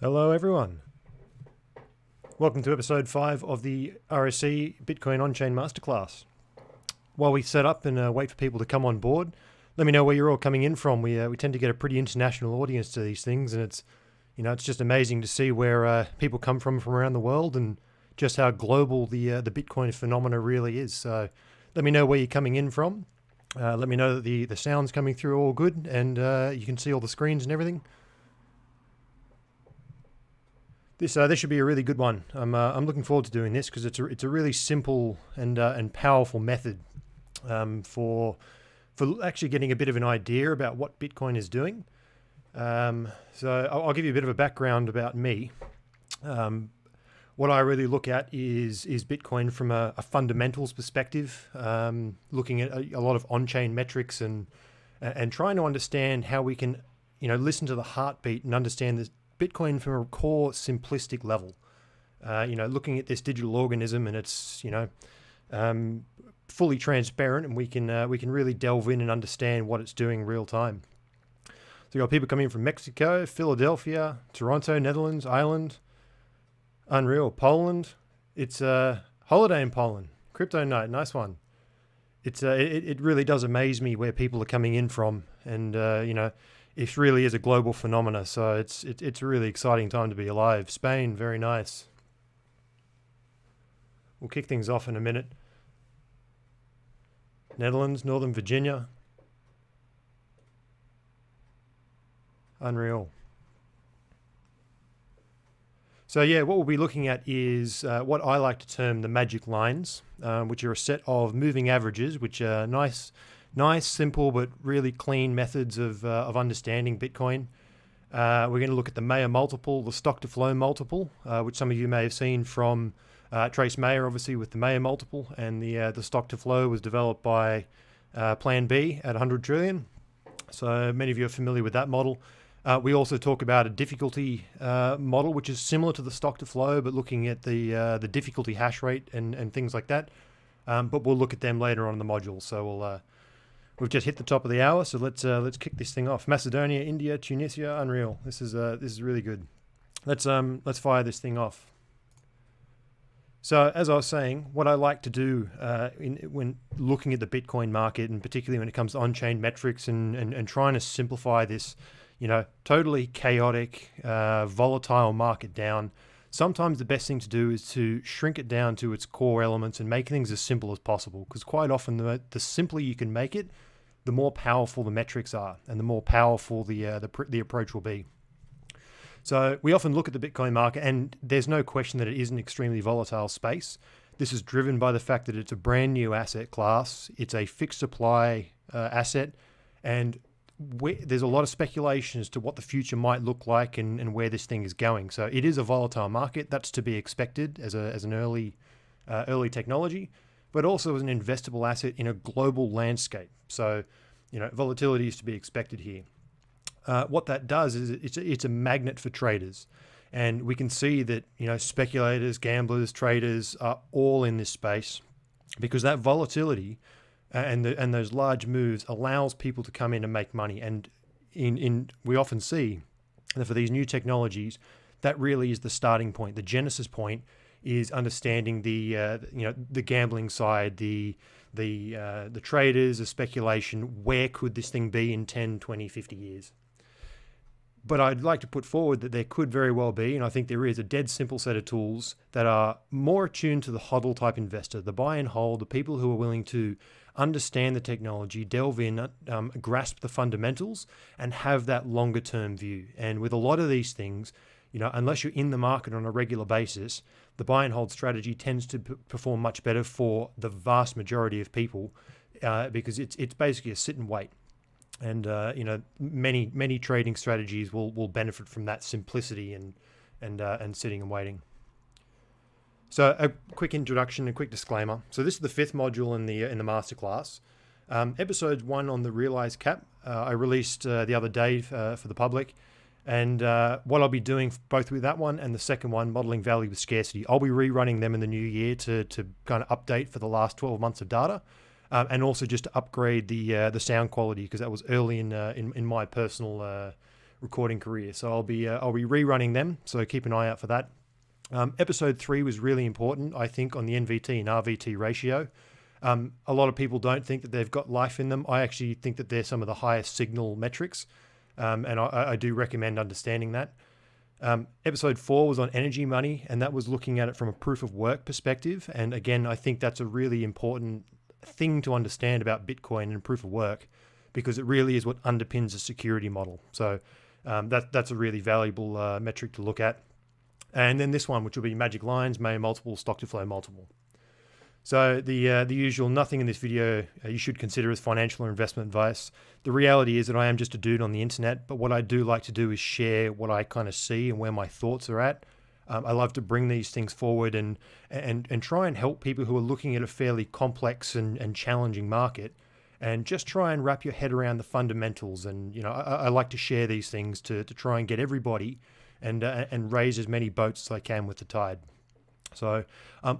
Hello everyone. Welcome to episode 5 of the RSC Bitcoin On-Chain Masterclass. While we set up and wait for people to come on board, let me know where you're all coming in from. We tend to get a pretty international audience to these things, and it's just amazing to see where people come from around the world and just how global the Bitcoin phenomena really is. So let me know where you're coming in from. Let me know that the sound's coming through all good and you can see all the screens and everything. This should be a really good one. I'm looking forward to doing this because it's a really simple and powerful method for actually getting a bit of an idea about what Bitcoin is doing. So I'll give you a bit of a background about me. What I really look at is Bitcoin from a fundamentals perspective, looking at a lot of on-chain metrics and trying to understand how we can listen to the heartbeat and understand this Bitcoin from a core simplistic level. Looking at this digital organism, and it's fully transparent, and we can really delve in and understand what it's doing real time. So you got people coming in from Mexico, Philadelphia, Toronto, Netherlands, Ireland, unreal, Poland. It's a holiday in Poland. Crypto night, nice one. It really does amaze me where people are coming in from, and it really is a global phenomena. So it's a really exciting time to be alive. Spain, very nice. We'll kick things off in a minute. Netherlands, Northern Virginia. Unreal. So yeah, what we'll be looking at is what I like to term the magic lines, which are a set of moving averages, which are nice, simple, but really clean methods of understanding Bitcoin. We're going to look at the Mayer multiple, the stock to flow multiple, which some of you may have seen from Trace Mayer, obviously, with the Mayer multiple, and the stock to flow was developed by Plan B at 100 trillion. So many of you are familiar with that model. We also talk about a difficulty model, which is similar to the stock to flow, but looking at the difficulty hash rate and things like that. But we'll look at them later on in the module. So we've just hit the top of the hour, so let's kick this thing off. Macedonia, India, Tunisia, unreal. This is really good. Let's fire this thing off. So as I was saying, what I like to do when looking at the Bitcoin market, and particularly when it comes to on-chain metrics and trying to simplify this, totally chaotic, volatile market down, sometimes the best thing to do is to shrink it down to its core elements and make things as simple as possible. Because quite often, the simpler you can make it, the more powerful the metrics are, and the more powerful the approach will be. So we often look at the Bitcoin market, and there's no question that it is an extremely volatile space. This is driven by the fact that it's a brand new asset class. It's a fixed supply asset, and there's a lot of speculation as to what the future might look like and where this thing is going. So it is a volatile market. That's to be expected as an early technology, but also as an investable asset in a global landscape. So volatility is to be expected here. What that does is it's a magnet for traders, and we can see that speculators, gamblers, traders are all in this space because that volatility and those large moves allows people to come in and make money. And we often see that for these new technologies, that really is the starting point. The genesis point is understanding the gambling side, the traders, the speculation. Where could this thing be in 10, 20, 50 years? But I'd like to put forward that there could very well be, and I think there is, a dead simple set of tools that are more attuned to the hodl type investor, the buy and hold, the people who are willing to understand the technology, delve in, grasp the fundamentals, and have that longer term view. And with a lot of these things, unless you're in the market on a regular basis, the buy and hold strategy tends to perform much better for the vast majority of people because it's basically a sit and wait. And many trading strategies will benefit from that simplicity and sitting and waiting. So a quick introduction, a quick disclaimer. So this is the 5th module in the masterclass. Episode 1 on the realized cap I released the other day for the public, and what I'll be doing both with that one and the second one, modeling value with scarcity. I'll be rerunning them in the new year to kind of update for the last 12 months of data. And also just to upgrade the sound quality, because that was early in my personal recording career. So I'll be rerunning them. So keep an eye out for that. Episode 3 was really important, I think, on the NVT and RVT ratio. A lot of people don't think that they've got life in them. I actually think that they're some of the highest signal metrics, and I do recommend understanding that. Episode 4 was on energy money, and that was looking at it from a proof of work perspective. And again, I think that's a really important thing to understand about Bitcoin and proof of work, because it really is what underpins the security model. So that's a really valuable metric to look at. And then this one, which will be magic lines, Mayer multiple, stock to flow multiple. So the usual, nothing in this video you should consider as financial or investment advice. The reality is that I am just a dude on the internet, but what I do like to do is share what I kind of see and where my thoughts are at. I love to bring these things forward and try and help people who are looking at a fairly complex and challenging market, and just try and wrap your head around the fundamentals. And I like to share these things to try and get everybody and raise as many boats as I can with the tide. So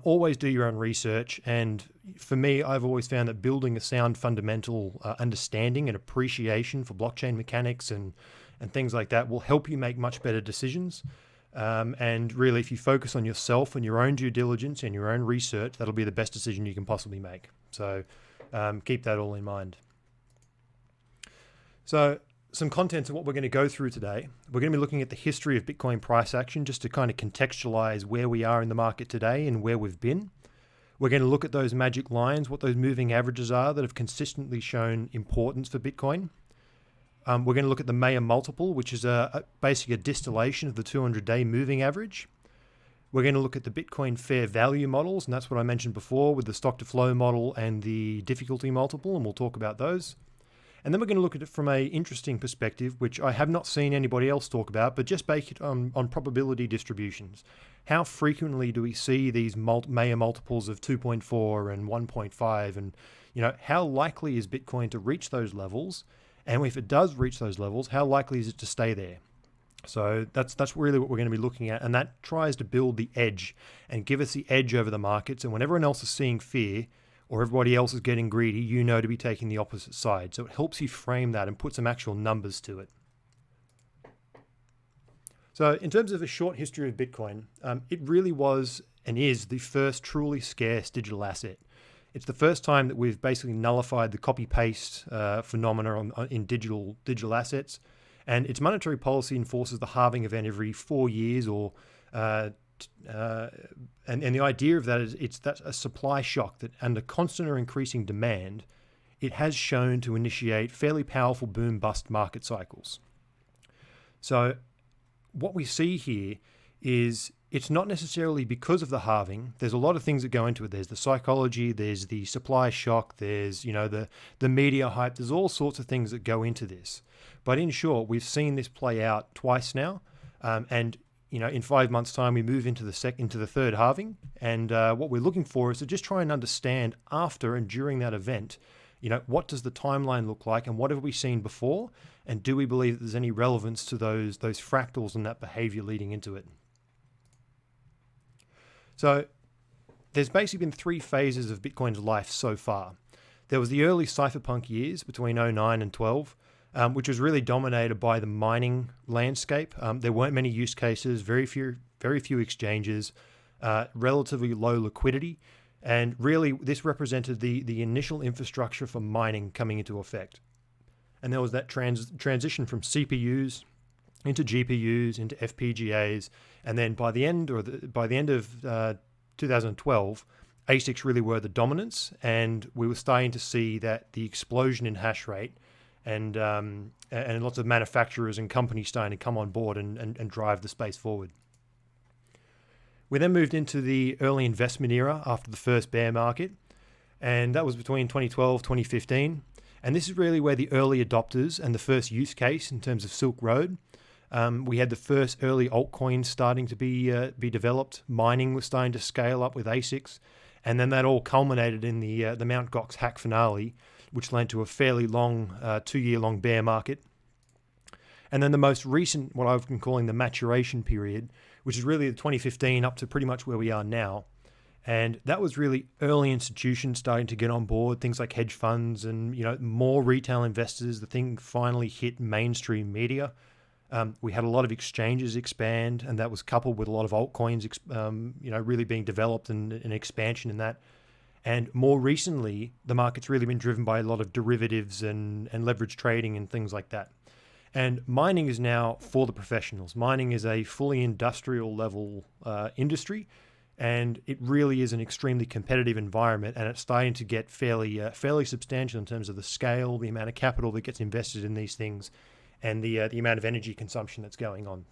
always do your own research. And for me, I've always found that building a sound fundamental understanding and appreciation for blockchain mechanics and things like that will help you make much better decisions. And really, if you focus on yourself and your own due diligence and your own research, that'll be the best decision you can possibly make. So keep that all in mind. So some contents of what we're going to go through today. We're going to be looking at the history of Bitcoin price action, just to kind of contextualize where we are in the market today and where we've been. We're going to look at those magic lines, what those moving averages are that have consistently shown importance for Bitcoin. We're going to look at the Mayer multiple, which is basically a distillation of the 200-day moving average. We're going to look at the Bitcoin fair value models, and that's what I mentioned before with the stock to flow model and the difficulty multiple, and we'll talk about those. And then we're going to look at it from an interesting perspective, which I have not seen anybody else talk about, but just based on probability distributions. How frequently do we see these Mayer multiples of 2.4 and 1.5? And how likely is Bitcoin to reach those levels? And if it does reach those levels, how likely is it to stay there? So that's really what we're going to be looking at. And that tries to build the edge and give us the edge over the markets. And when everyone else is seeing fear, or everybody else is getting greedy, to be taking the opposite side. So it helps you frame that and put some actual numbers to it. So in terms of a short history of Bitcoin, it really was and is the first truly scarce digital asset. It's the first time that we've basically nullified the copy-paste phenomena in digital assets. And its monetary policy enforces the halving event every 4 years, and the idea of that is that's a supply shock that under constant or increasing demand, it has shown to initiate fairly powerful boom-bust market cycles. So what we see here is it's not necessarily because of the halving. There's a lot of things that go into it. There's the psychology, there's the supply shock, there's the media hype. There's all sorts of things that go into this. But in short, we've seen this play out twice now, and in 5 months' time, we move into the third halving, and what we're looking for is to just try and understand after and during that event, what does the timeline look like, and what have we seen before, and do we believe that there's any relevance to those fractals and that behavior leading into it? So there's basically been 3 phases of Bitcoin's life so far. There was the early cypherpunk years between 2009 and 12. Which was really dominated by the mining landscape. There weren't many use cases, very few exchanges, relatively low liquidity, and really this represented the initial infrastructure for mining coming into effect. And there was that transition from CPUs into GPUs into FPGAs, and then by the end of 2012, ASICs really were the dominance, and we were starting to see that the explosion in hash rate. And lots of manufacturers and companies starting to come on board and drive the space forward. We then moved into the early investment era after the first bear market, and that was between 2012 2015. And this is really where the early adopters and the first use case in terms of Silk Road. We had the first early altcoins starting to be developed. Mining was starting to scale up with ASICs, and then that all culminated in the Mt. Gox hack finale, which led to a fairly long 2-year-long bear market. And then the most recent, what I've been calling the maturation period, which is really the 2015 up to pretty much where we are now. And that was really early institutions starting to get on board, things like hedge funds and more retail investors. The thing finally hit mainstream media. We had a lot of exchanges expand, and that was coupled with a lot of altcoins, really being developed and an expansion in that. And more recently, the market's really been driven by a lot of derivatives and leverage trading and things like that. And mining is now for the professionals. Mining is a fully industrial level industry, and it really is an extremely competitive environment, and it's starting to get fairly substantial in terms of the scale, the amount of capital that gets invested in these things, and the amount of energy consumption that's going on.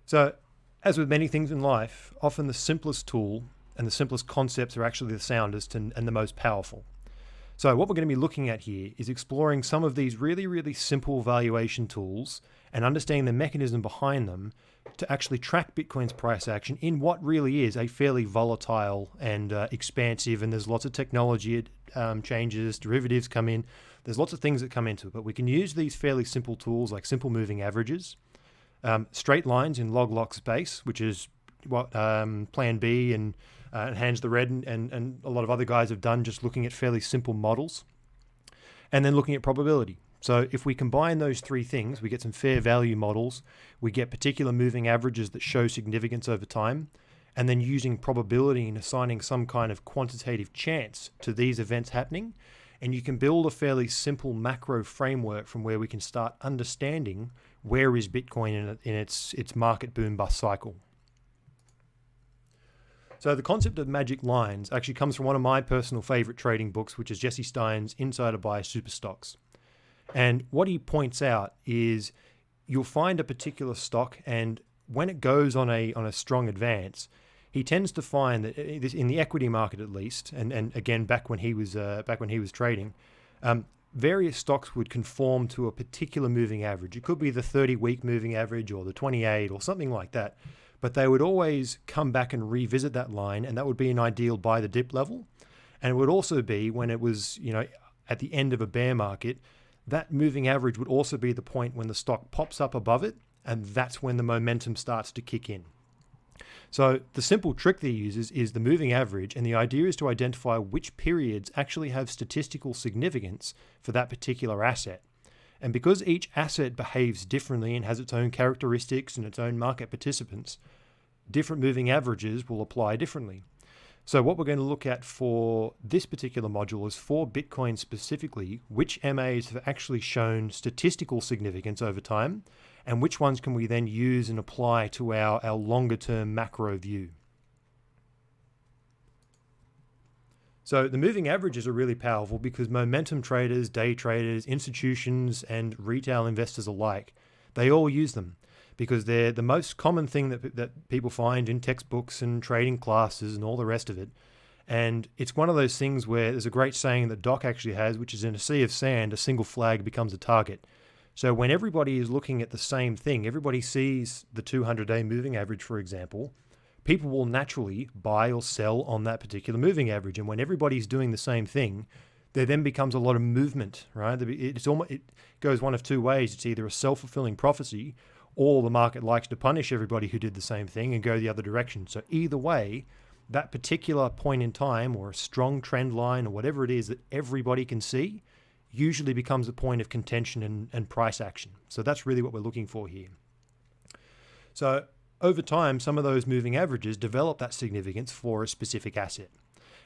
So as with many things in life, often the simplest tool and the simplest concepts are actually the soundest and the most powerful. So what we're going to be looking at here is exploring some of these really, really simple valuation tools and understanding the mechanism behind them to actually track Bitcoin's price action in what really is a fairly volatile and expansive, and there's lots of technology changes, derivatives come in, there's lots of things that come into it, but we can use these fairly simple tools like simple moving averages, straight lines in log-lock space, which is what Plan B and Hands the Red and a lot of other guys have done, just looking at fairly simple models, and then looking at probability. So if we combine those three things, we get some fair value models, we get particular moving averages that show significance over time, and then using probability and assigning some kind of quantitative chance to these events happening, and you can build a fairly simple macro framework from where we can start understanding where is Bitcoin in its market boom bust cycle. So the concept of magic lines actually comes from one of my personal favorite trading books, which is Jessie Steins' Insider Buy Super Stocks. And what he points out is you'll find a particular stock, and when it goes on a strong advance, he tends to find that in the equity market at least, and again back when he was trading, various stocks would conform to a particular moving average. It could be the 30-week moving average or the 28 or something like that. But they would always come back and revisit that line, and that would be an ideal buy the dip level. And it would also be when it was, at the end of a bear market, that moving average would also be the point when the stock pops up above it, and that's when the momentum starts to kick in. So the simple trick that he uses is the moving average, and the idea is to identify which periods actually have statistical significance for that particular asset. And because each asset behaves differently and has its own characteristics and its own market participants, different moving averages will apply differently. So what we're going to look at for this particular module is for Bitcoin specifically, which MAs have actually shown statistical significance over time, and which ones can we then use and apply to our longer term macro view. So the moving averages are really powerful because momentum traders, day traders, institutions, and retail investors alike, they all use them because they're the most common thing that people find in textbooks and trading classes and all the rest of it. And it's one of those things where there's a great saying that Doc actually has, which is in a sea of sand, a single flag becomes a target. So when everybody is looking at the same thing, everybody sees the 200-day moving average, for example, people will naturally buy or sell on that particular moving average. And when everybody's doing the same thing, there then becomes a lot of movement, right? It goes one of two ways. It's either a self-fulfilling prophecy, or the market likes to punish everybody who did the same thing and go the other direction. So either way, that particular point in time or a strong trend line or whatever it is that everybody can see usually becomes a point of contention and price action. So that's really what we're looking for here. So over time, some of those moving averages develop that significance for a specific asset.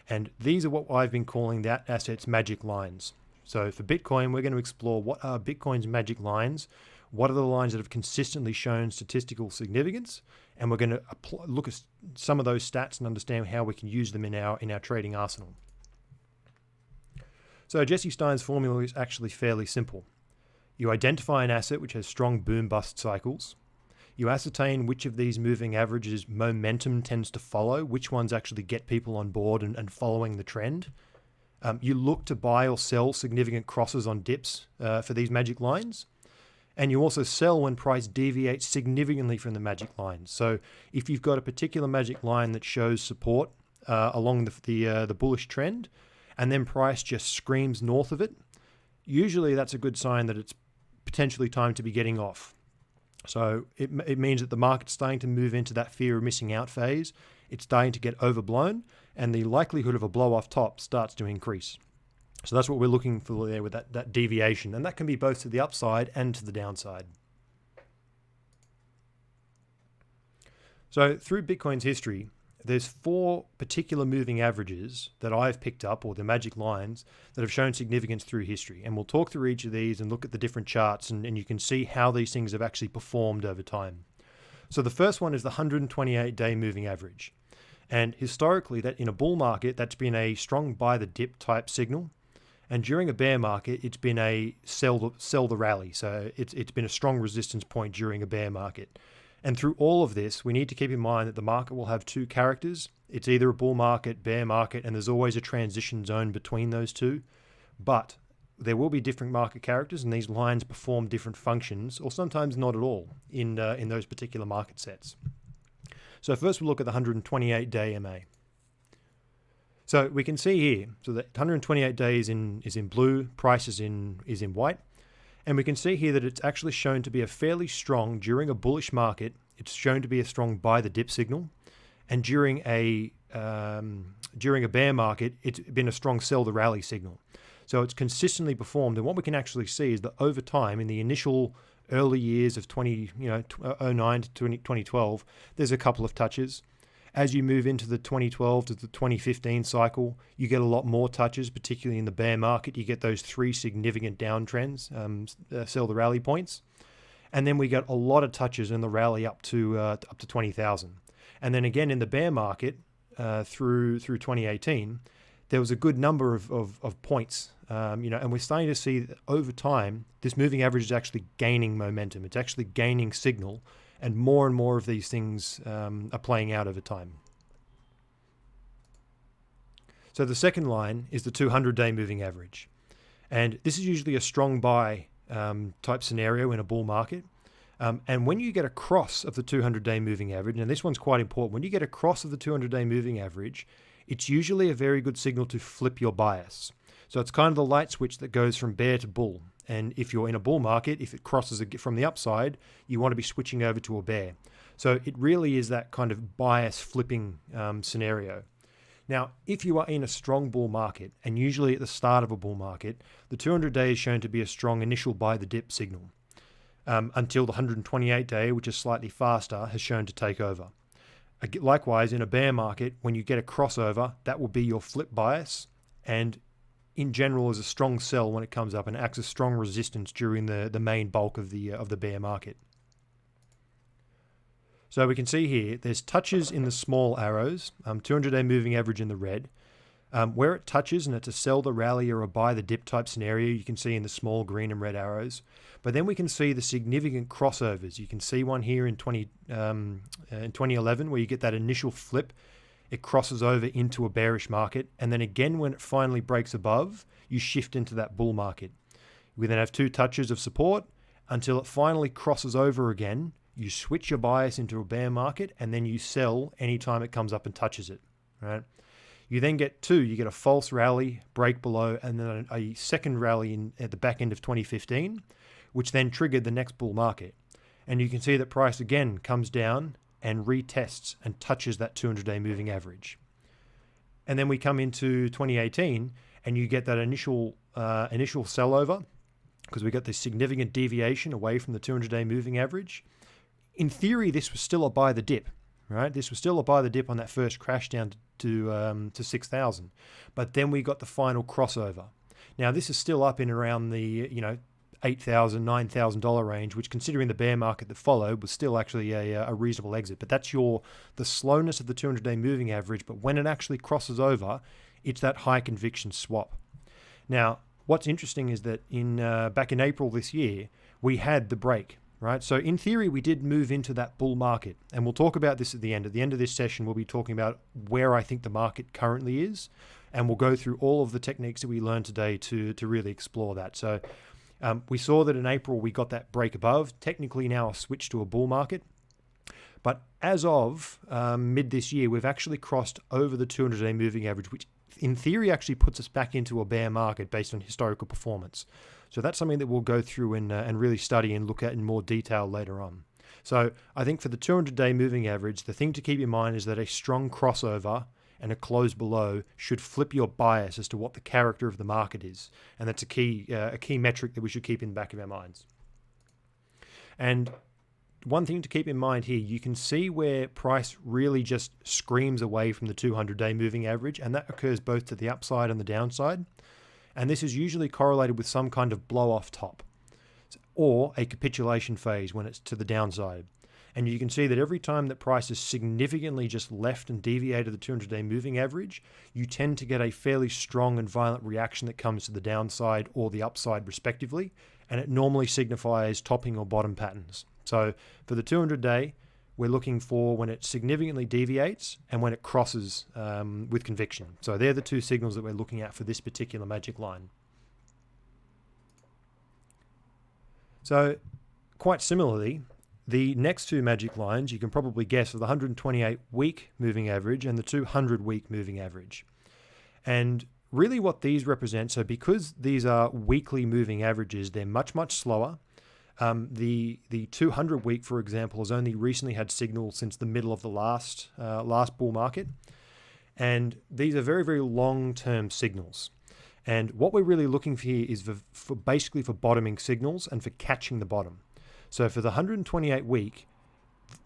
And these are what I've been calling that asset's magic lines. So for Bitcoin, we're going to explore what are Bitcoin's magic lines, what are the lines that have consistently shown statistical significance, and we're going to look at some of those stats and understand how we can use them in our trading arsenal. So Jessie Steins' formula is actually fairly simple. You identify an asset which has strong boom-bust cycles. You ascertain which of these moving averages momentum tends to follow, which ones actually get people on board and following the trend. You look to buy or sell significant crosses on dips for these magic lines. And you also sell when price deviates significantly from the magic lines. So if you've got a particular magic line that shows support along the bullish trend, and then price just screams north of it, usually that's a good sign that it's potentially time to be getting off. So it means that the market's starting to move into that fear of missing out phase. It's starting to get overblown, and the likelihood of a blow off top starts to increase. So that's what we're looking for there with that deviation. And that can be both to the upside and to the downside. So through Bitcoin's history, there's 4 particular moving averages that I've picked up, or the magic lines, that have shown significance through history. And we'll talk through each of these and look at the different charts, and you can see how these things have actually performed over time. So the first one is the 128-day moving average. And historically, that in a bull market, that's been a strong buy the dip type signal. And during a bear market, it's been a sell the rally. So it's been a strong resistance point during a bear market. And through all of this, we need to keep in mind that the market will have 2 characters. It's either a bull market, bear market, and there's always a transition zone between those two. But there will be different market characters, and these lines perform different functions, or sometimes not at all, in those particular market sets. So first we'll look at the 128-day MA. So we can see here, so that 128 days is in blue, price is in white. And we can see here that it's actually shown to be a fairly strong, during a bullish market, it's shown to be a strong buy the dip signal. And during a bear market, it's been a strong sell the rally signal. So it's consistently performed. And what we can actually see is that over time, in the initial early years of 2009 to 2012, there's a couple of touches. As you move into the 2012 to the 2015 cycle, you get a lot more touches, particularly in the bear market. You get those 3 significant downtrends, sell the rally points. And then we get a lot of touches in the rally up to 20,000. And then again in the bear market through 2018, there was a good number of points, and we're starting to see that over time, this moving average is actually gaining momentum. It's actually gaining signal. And more of these things are playing out over time. So the second line is the 200-day moving average. And this is usually a strong buy type scenario in a bull market. And when you get a cross of the 200-day moving average, and this one's quite important, when you get a cross of the 200-day moving average, it's usually a very good signal to flip your bias. So it's kind of the light switch that goes from bear to bull. And if you're in a bull market, if it crosses from the upside, you want to be switching over to a bear. So it really is that kind of bias flipping scenario. Now, if you are in a strong bull market, and usually at the start of a bull market, the 200-day is shown to be a strong initial buy the dip signal until the 128-day, which is slightly faster, has shown to take over. Likewise, in a bear market, when you get a crossover, that will be your flip bias, and in general is a strong sell when it comes up and acts as strong resistance during the main bulk of the bear market. So we can see here, there's touches in the small arrows, 200-day moving average in the red. Where it touches and it's a sell the rally or a buy the dip type scenario, you can see in the small green and red arrows. But then we can see the significant crossovers. You can see one here in 2011 where you get that initial flip. It crosses over into a bearish market. And then again, when it finally breaks above, you shift into that bull market. We then have 2 touches of support until it finally crosses over again. You switch your bias into a bear market and then you sell anytime it comes up and touches it, right? You then get 2, you get a false rally, break below, and then a second rally at the back end of 2015, which then triggered the next bull market. And you can see that price again comes down and retests and touches that 200-day moving average. And then we come into 2018 and you get that initial sell over because we got this significant deviation away from the 200-day moving average. In theory, this was still a buy the dip, right? This was still a buy the dip on that first crash down to 6,000. But then we got the final crossover. Now, this is still up in around the, $8,000, $9,000 range, which considering the bear market that followed was still actually a reasonable exit. But that's the slowness of the 200-day moving average. But when it actually crosses over, it's that high conviction swap. Now, what's interesting is that back in April this year, we had the break, right? So in theory, we did move into that bull market. And we'll talk about this at the end. At the end of this session, we'll be talking about where I think the market currently is. And we'll go through all of the techniques that we learned today to really explore that. So we saw that in April, we got that break above, technically now a switch to a bull market. But as of mid this year, we've actually crossed over the 200-day moving average, which in theory actually puts us back into a bear market based on historical performance. So that's something that we'll go through and really study and look at in more detail later on. So I think for the 200-day moving average, the thing to keep in mind is that a strong crossover and a close below should flip your bias as to what the character of the market is. And that's a key metric that we should keep in the back of our minds. And one thing to keep in mind here, you can see where price really just screams away from the 200-day moving average, and that occurs both to the upside and the downside. And this is usually correlated with some kind of blow-off top or a capitulation phase when it's to the downside. And you can see that every time that price is significantly just left and deviated the 200-day moving average, you tend to get a fairly strong and violent reaction that comes to the downside or the upside respectively, and it normally signifies topping or bottom patterns. So for the 200-day, we're looking for when it significantly deviates and when it crosses with conviction. So they're the two signals that we're looking at for this particular magic line. So quite similarly, the next two magic lines, you can probably guess, are the 128-week moving average and the 200-week moving average. And really what these represent, so because these are weekly moving averages, they're much, much slower. The 200-week, for example, has only recently had signal since the middle of the last bull market. And these are very, very long-term signals. And what we're really looking for here is for basically for bottoming signals and for catching the bottom. So for the 128-week,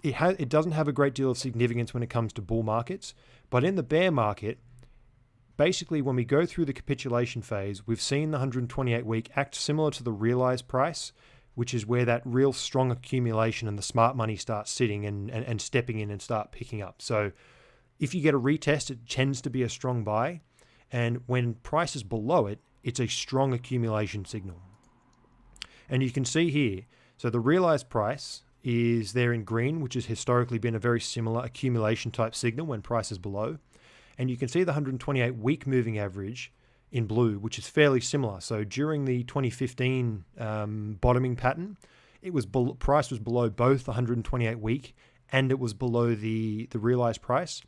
it doesn't have a great deal of significance when it comes to bull markets. But in the bear market, basically when we go through the capitulation phase, we've seen the 128-week act similar to the realized price, which is where that real strong accumulation and the smart money starts sitting and stepping in and start picking up. So if you get a retest, it tends to be a strong buy. And when price is below it, it's a strong accumulation signal. And you can see here, so the realized price is there in green, which has historically been a very similar accumulation type signal when price is below. And you can see the 128-week moving average in blue, which is fairly similar. So during the 2015 bottoming pattern, price was below both the 128-week and it was below the realized price.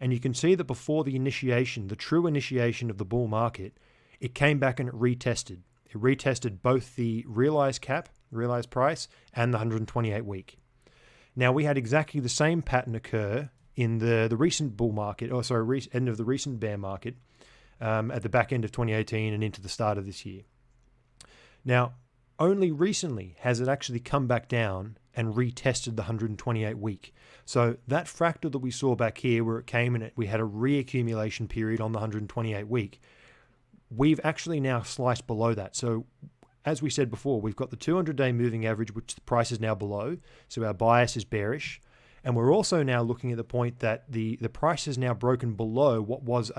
And you can see that before the initiation, the true initiation of the bull market, it came back and it retested. It retested both the realized price, and the 128-week. Now, we had exactly the same pattern occur in the recent bull market, end of the recent bear market, at the back end of 2018 and into the start of this year. Now, only recently has it actually come back down and retested the 128-week. So that fractal that we saw back here where it came and we had a reaccumulation period on the 128-week, we've actually now sliced below that. So as we said before, we've got the 200-day moving average, which the price is now below. So our bias is bearish. And we're also now looking at the point that the price is now broken below what was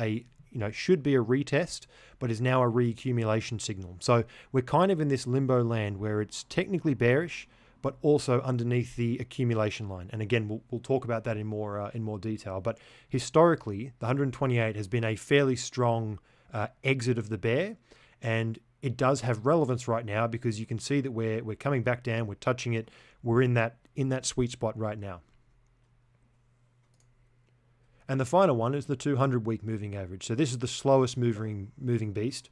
should be a retest, but is now a reaccumulation signal. So we're kind of in this limbo land where it's technically bearish, but also underneath the accumulation line. And again, we'll talk about that in more detail. But historically, the 128 has been a fairly strong exit of the bear, and it does have relevance right now because you can see that we're coming back down, we're touching it, we're in that sweet spot right now. And the final one is the 200-week moving average. So this is the slowest moving beast.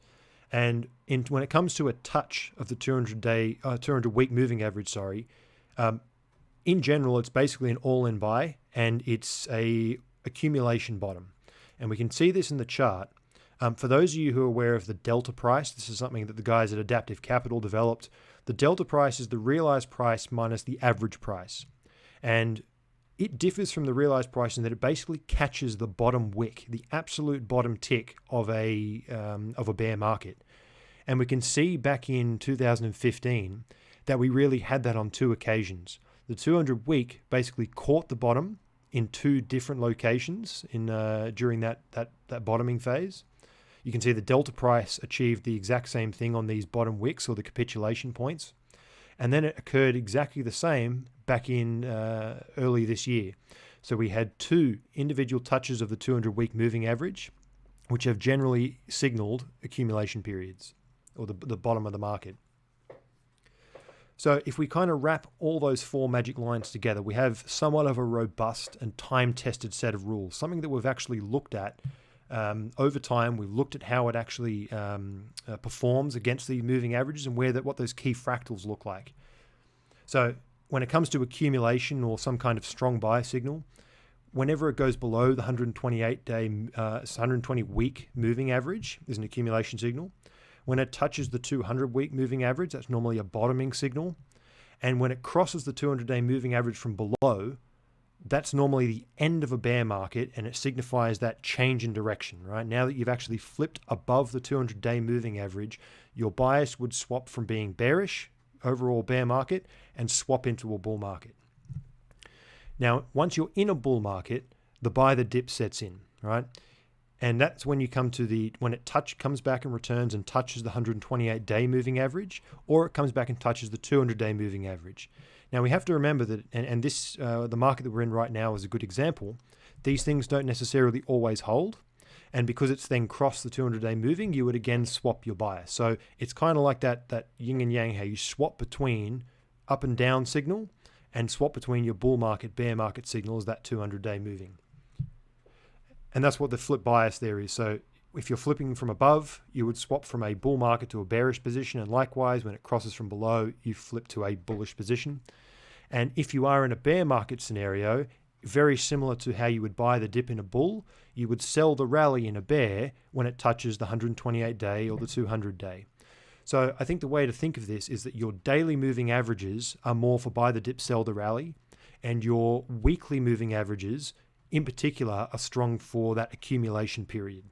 And when it comes to a touch of the 200-week moving average, in general, it's basically an all-in buy, and it's a accumulation bottom. And we can see this in the chart. For those of you who are aware of the delta price, this is something that the guys at Adaptive Capital developed. The delta price is the realized price minus the average price. And it differs from the realized price in that it basically catches the bottom wick, the absolute bottom tick of a bear market. And we can see back in 2015 that we really had that on two occasions. The 200-week basically caught the bottom in two different locations during that bottoming phase. You can see the delta price achieved the exact same thing on these bottom wicks or the capitulation points. And then it occurred exactly the same back in early this year. So we had two individual touches of the 200-week moving average, which have generally signaled accumulation periods or the bottom of the market. So if we kind of wrap all those four magic lines together, we have somewhat of a robust and time-tested set of rules, something that we've actually looked at over time. We've looked at how it actually performs against the moving averages and what those key fractals look like. So when it comes to accumulation or some kind of strong buy signal, whenever it goes below the 120-week moving average is an accumulation signal. When it touches the 200-week moving average, that's normally a bottoming signal. And when it crosses the 200-day moving average from below, that's normally the end of a bear market, and it signifies that change in direction, right? Now that you've actually flipped above the 200-day moving average, your bias would swap from being bearish, overall bear market, and swap into a bull market. Now, once you're in a bull market, the buy the dip sets in, right? And that's when you come to when it comes back and returns and touches the 128-day moving average, or it comes back and touches the 200-day moving average. Now, we have to remember that, and this, the market that we're in right now is a good example, these things don't necessarily always hold. And because it's then crossed the 200-day moving, you would again swap your bias. So it's kind of like that yin and yang, how you swap between up and down signal and swap between your bull market, bear market signals, that 200-day moving. And that's what the flip bias there is. So if you're flipping from above, you would swap from a bull market to a bearish position. And likewise, when it crosses from below, you flip to a bullish position. And if you are in a bear market scenario, very similar to how you would buy the dip in a bull, you would sell the rally in a bear when it touches the 128-day or the 200-day. So I think the way to think of this is that your daily moving averages are more for buy the dip, sell the rally, and your weekly moving averages in particular are strong for that accumulation period.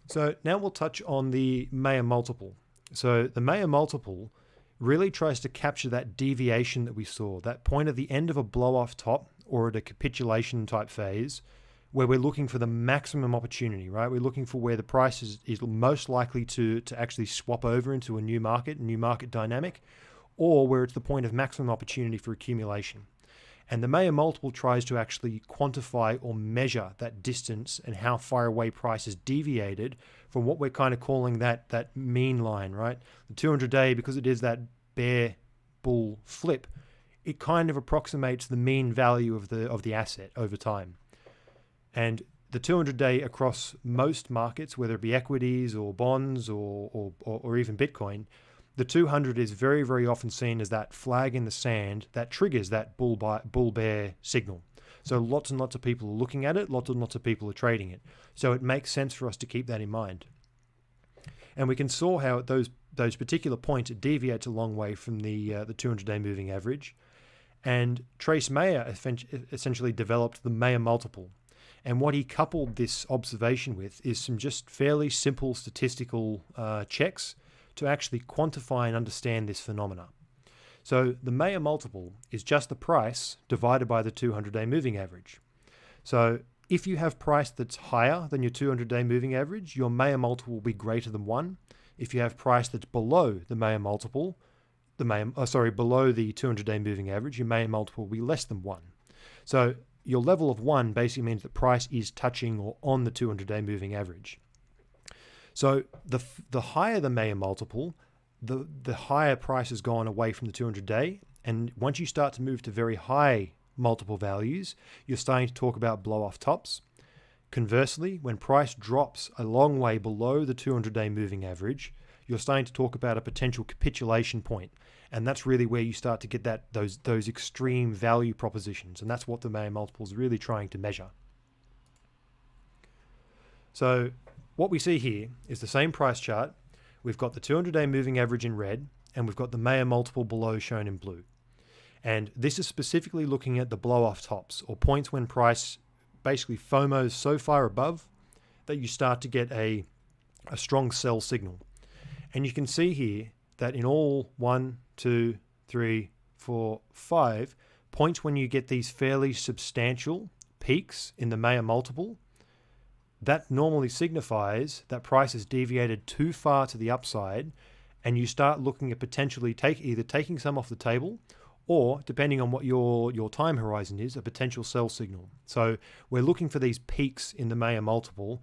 So now we'll touch on the Mayer multiple. So the Mayer multiple really tries to capture that deviation that we saw, that point at the end of a blow-off top or at a capitulation type phase, where we're looking for the maximum opportunity, right? We're looking for where the price is most likely to actually swap over into a new market dynamic, or where it's the point of maximum opportunity for accumulation. And the Mayer multiple tries to actually quantify or measure that distance and how far away price is deviated from what we're kind of calling that mean line, right? The 200-day, because it is that bear bull flip, it kind of approximates the mean value of the asset over time. And the 200-day across most markets, whether it be equities or bonds or even Bitcoin, the 200 is very, very often seen as that flag in the sand that triggers that bull-bear signal. So lots and lots of people are looking at it, lots and lots of people are trading it. So it makes sense for us to keep that in mind. And we can saw how at those particular points it deviates a long way from the 200-day moving average. And Trace Mayer essentially developed the Mayer multiple. And what he coupled this observation with is some just fairly simple statistical checks to actually quantify and understand this phenomena. So the Mayer multiple is just the price divided by the 200-day moving average. So if you have price that's higher than your 200-day moving average, your Mayer multiple will be greater than 1. If you have price that's below the Mayer multiple, below the 200-day moving average, your Mayer multiple will be less than 1. So your level of 1 basically means that price is touching or on the 200-day moving average. So the higher the Mayer multiple, the higher price has gone away from the 200-day. And once you start to move to very high multiple values, you're starting to talk about blow-off tops. Conversely, when price drops a long way below the 200-day moving average, you're starting to talk about a potential capitulation point. And that's really where you start to get those extreme value propositions. And that's what the Mayer multiple is really trying to measure. So what we see here is the same price chart. We've got the 200-day moving average in red, and we've got the Mayer multiple below shown in blue. And this is specifically looking at the blow-off tops, or points when price basically FOMOs so far above that you start to get a strong sell signal. And you can see here that in all 1, 2, 3, 4, 5 points when you get these fairly substantial peaks in the Mayer multiple, that normally signifies that price has deviated too far to the upside, and you start looking at potentially either taking some off the table, or depending on what your time horizon is, a potential sell signal. So we're looking for these peaks in the Mayer multiple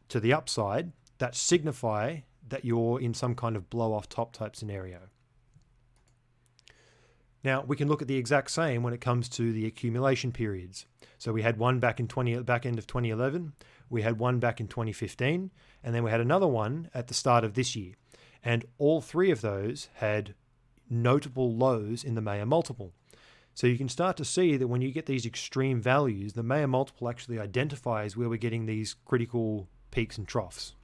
to the upside that signify that you're in some kind of blow-off top type scenario. Now, we can look at the exact same when it comes to the accumulation periods. So we had one back end of 2011, we had one back in 2015, and then we had another one at the start of this year. And all three of those had notable lows in the Mayer multiple. So you can start to see that when you get these extreme values, the Mayer multiple actually identifies where we're getting these critical peaks and troughs.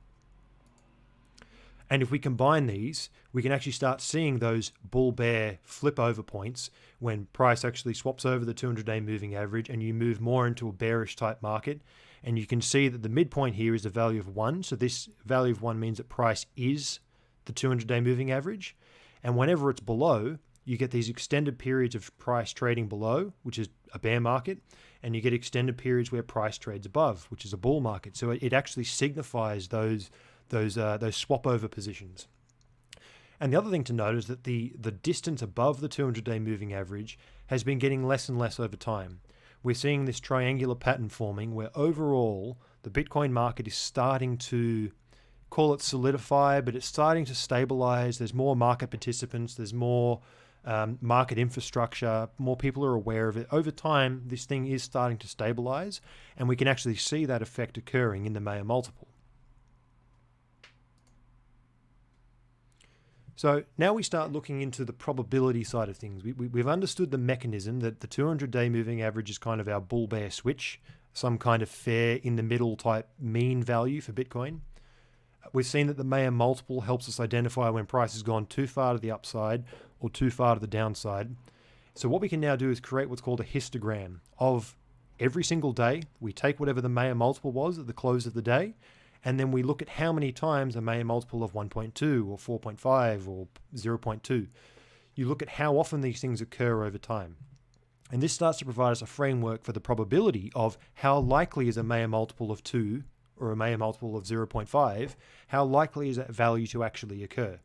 And if we combine these, we can actually start seeing those bull-bear flip-over points when price actually swaps over the 200-day moving average and you move more into a bearish type market. And you can see that the midpoint here is a value of 1. So this value of 1 means that price is the 200-day moving average. And whenever it's below, you get these extended periods of price trading below, which is a bear market, and you get extended periods where price trades above, which is a bull market. So it actually signifies those swap over positions. And the other thing to note is that the distance above the 200-day moving average has been getting less and less over time. We're seeing this triangular pattern forming where overall the Bitcoin market is starting to, call it solidify, but it's starting to stabilize. There's more market participants, there's more market infrastructure, more people are aware of it. Over time, this thing is starting to stabilize, and we can actually see that effect occurring in the Mayer multiple. So now we start looking into the probability side of things. We've understood the mechanism that the 200-day moving average is kind of our bull-bear switch, some kind of fair in the middle type mean value for Bitcoin. We've seen that the Mayer multiple helps us identify when price has gone too far to the upside or too far to the downside. So what we can now do is create what's called a histogram of every single day. We take whatever the Mayer multiple was at the close of the day, and then we look at how many times a Mayer multiple of 1.2 or 4.5 or 0.2. You look at how often these things occur over time. And this starts to provide us a framework for the probability of how likely is a Mayer multiple of 2 or a Mayer multiple of 0.5, how likely is that value to actually occur?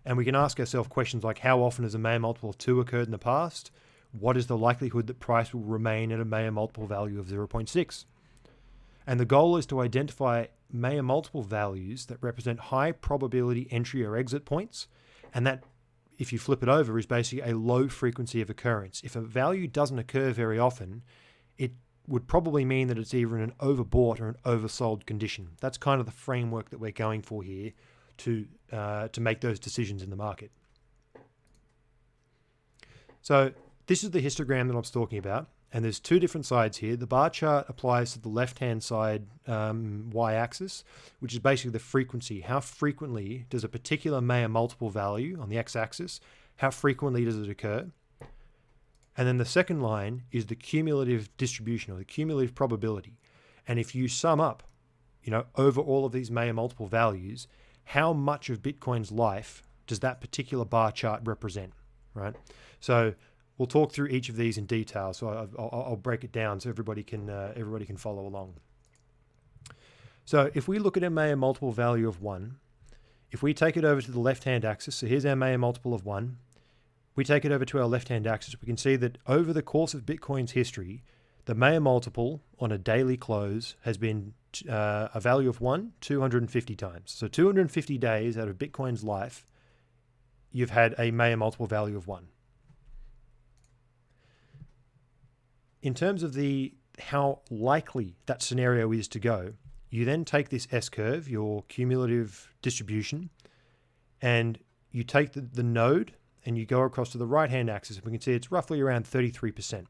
And we can ask ourselves questions like, how often has a Mayer multiple of 2 occurred in the past? What is the likelihood that price will remain at a Mayer multiple value of 0.6? And the goal is to identify Mayer multiple values that represent high probability entry or exit points. And that, if you flip it over, is basically a low frequency of occurrence. If a value doesn't occur very often, it would probably mean that it's either in an overbought or an oversold condition. That's kind of the framework that we're going for here to make those decisions in the market. So this is the histogram that I was talking about. And there's two different sides here. The bar chart applies to the left-hand side y-axis, which is basically the frequency. How frequently does a particular Mayer multiple value on the x-axis, how frequently does it occur? And then the second line is the cumulative distribution or the cumulative probability. And if you sum up, over all of these Mayer multiple values, how much of Bitcoin's life does that particular bar chart represent, right? So we'll talk through each of these in detail, so I'll break it down so everybody can follow along. So if we look at a Mayer multiple value of 1, if we take it over to the left-hand axis, so here's our Mayer multiple of 1, we take it over to our left-hand axis, we can see that over the course of Bitcoin's history, the Mayer multiple on a daily close has been a value of 1, 250 times. So 250 days out of Bitcoin's life, you've had a Mayer multiple value of 1. In terms of how likely that scenario is to go, you then take this S-curve, your cumulative distribution, and you take the node and you go across to the right-hand axis, and we can see it's roughly around 33%.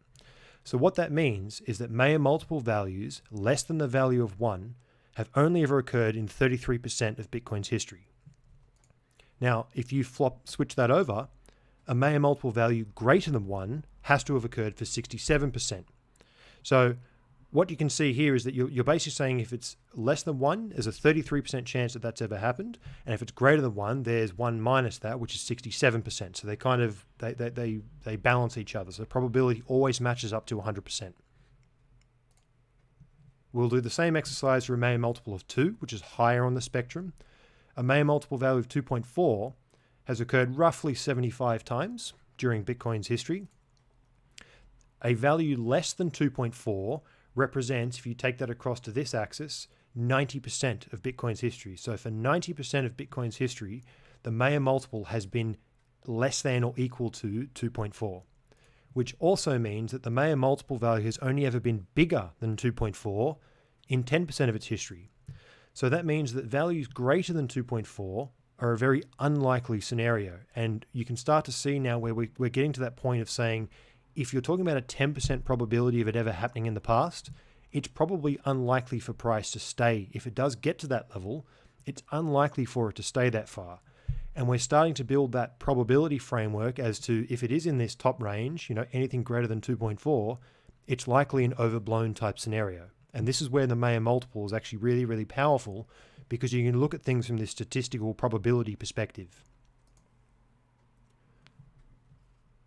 So what that means is that Mayer multiple values less than the value of 1 have only ever occurred in 33% of Bitcoin's history. Now, if you switch that over, a Mayer multiple value greater than 1 has to have occurred for 67%. So what you can see here is that you're basically saying if it's less than 1, there's a 33% chance that that's ever happened. And if it's greater than 1, there's 1 minus that, which is 67%. So they kind of, they balance each other. So probability always matches up to 100%. We'll do the same exercise for a Mayer multiple of 2, which is higher on the spectrum. A Mayer multiple value of 2.4 has occurred roughly 75 times during Bitcoin's history. A value less than 2.4 represents, if you take that across to this axis, 90% of Bitcoin's history. So for 90% of Bitcoin's history, the Mayer multiple has been less than or equal to 2.4, which also means that the Mayer multiple value has only ever been bigger than 2.4 in 10% of its history. So that means that values greater than 2.4 are a very unlikely scenario. And you can start to see now where we're getting to that point of saying, if you're talking about a 10% probability of it ever happening in the past, it's probably unlikely for price to stay. If it does get to that level, it's unlikely for it to stay that far. And we're starting to build that probability framework as to if it is in this top range, anything greater than 2.4, it's likely an overblown type scenario. And this is where the Mayer multiple is actually really, really powerful, because you can look at things from this statistical probability perspective.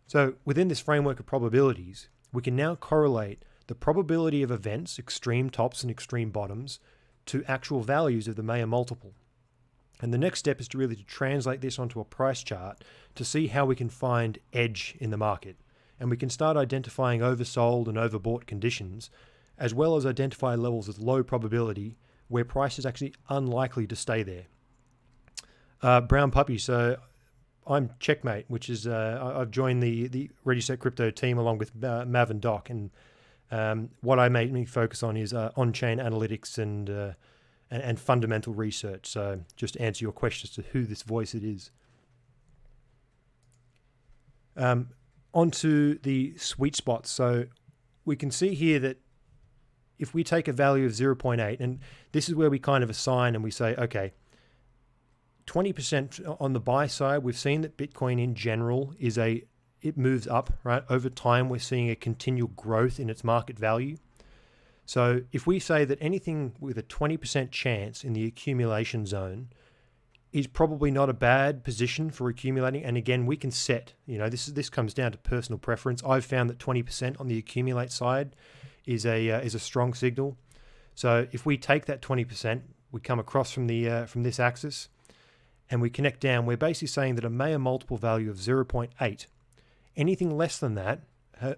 So within this framework of probabilities, we can now correlate the probability of events, extreme tops and extreme bottoms, to actual values of the Mayer multiple. And the next step is to really translate this onto a price chart to see how we can find edge in the market. And we can start identifying oversold and overbought conditions, as well as identify levels of low probability where price is actually unlikely to stay there. Brown Puppy, so I'm Checkmate, which is I've joined the Ready Set Crypto team along with Mav and Doc, and what I mainly focus on is on-chain analytics and fundamental research. So just to answer your question as to who this voice it is. Onto the sweet spots. So we can see here that if we take a value of 0.8, and this is where we kind of assign and we say, okay, 20% on the buy side, we've seen that Bitcoin in general it moves up, right? Over time, we're seeing a continual growth in its market value. So if we say that anything with a 20% chance in the accumulation zone is probably not a bad position for accumulating. And again, we can set, this comes down to personal preference. I've found that 20% on the accumulate side is a strong signal. So if we take that 20%, we come across from this axis and we connect down, we're basically saying that a Mayer multiple value of 0.8, anything less than that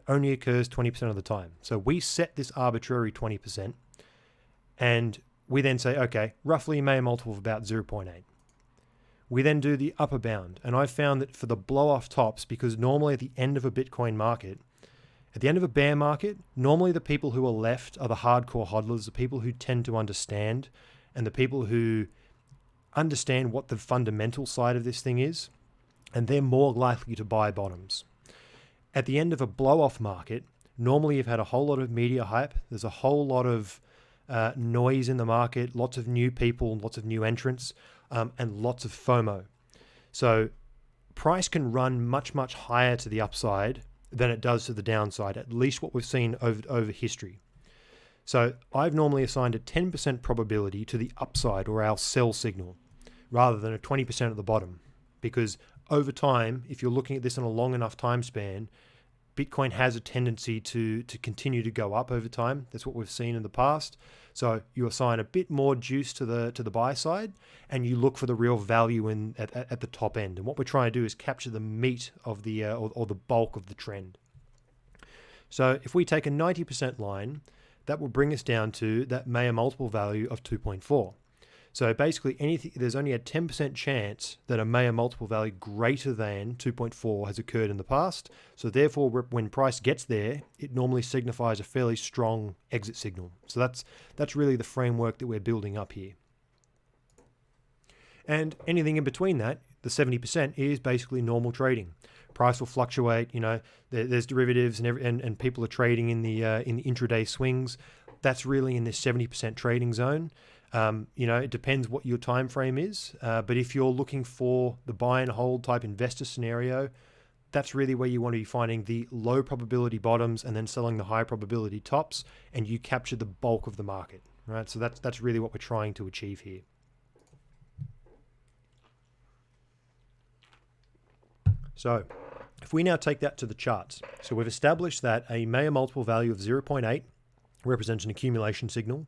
only occurs 20% of the time. So we set this arbitrary 20% and we then say, okay, roughly a Mayer multiple of about 0.8. We then do the upper bound. And I've found that for the blow off tops, because normally at the end of a Bitcoin market, at the end of a bear market, normally the people who are left are the hardcore hodlers, the people who tend to understand, and the people who understand what the fundamental side of this thing is, and they're more likely to buy bottoms. At the end of a blow-off market, normally you've had a whole lot of media hype, there's a whole lot of noise in the market, lots of new people, lots of new entrants, and lots of FOMO. So price can run much, much higher to the upside than it does to the downside, at least what we've seen over history. So I've normally assigned a 10% probability to the upside or our sell signal rather than a 20% at the bottom, because over time, if you're looking at this in a long enough time span, Bitcoin has a tendency to continue to go up over time. That's what we've seen in the past. So you assign a bit more juice to the buy side, and you look for the real value at the top end. And what we're trying to do is capture the meat of the or the bulk of the trend. So if we take a 90% line, that will bring us down to that Mayer multiple value of 2.4. So basically, there's only a 10% chance that a Mayer multiple value greater than 2.4 has occurred in the past. So therefore, when price gets there, it normally signifies a fairly strong exit signal. So that's really the framework that we're building up here. And anything in between that, the 70% is basically normal trading. Price will fluctuate. There's derivatives and people are trading in the intraday swings. That's really in this 70% trading zone. It depends what your time frame is, but if you're looking for the buy and hold type investor scenario, that's really where you want to be finding the low probability bottoms and then selling the high probability tops, and you capture the bulk of the market, right? So that's really what we're trying to achieve here. So if we now take that to the charts, so we've established that a Mayer multiple value of 0.8 represents an accumulation signal,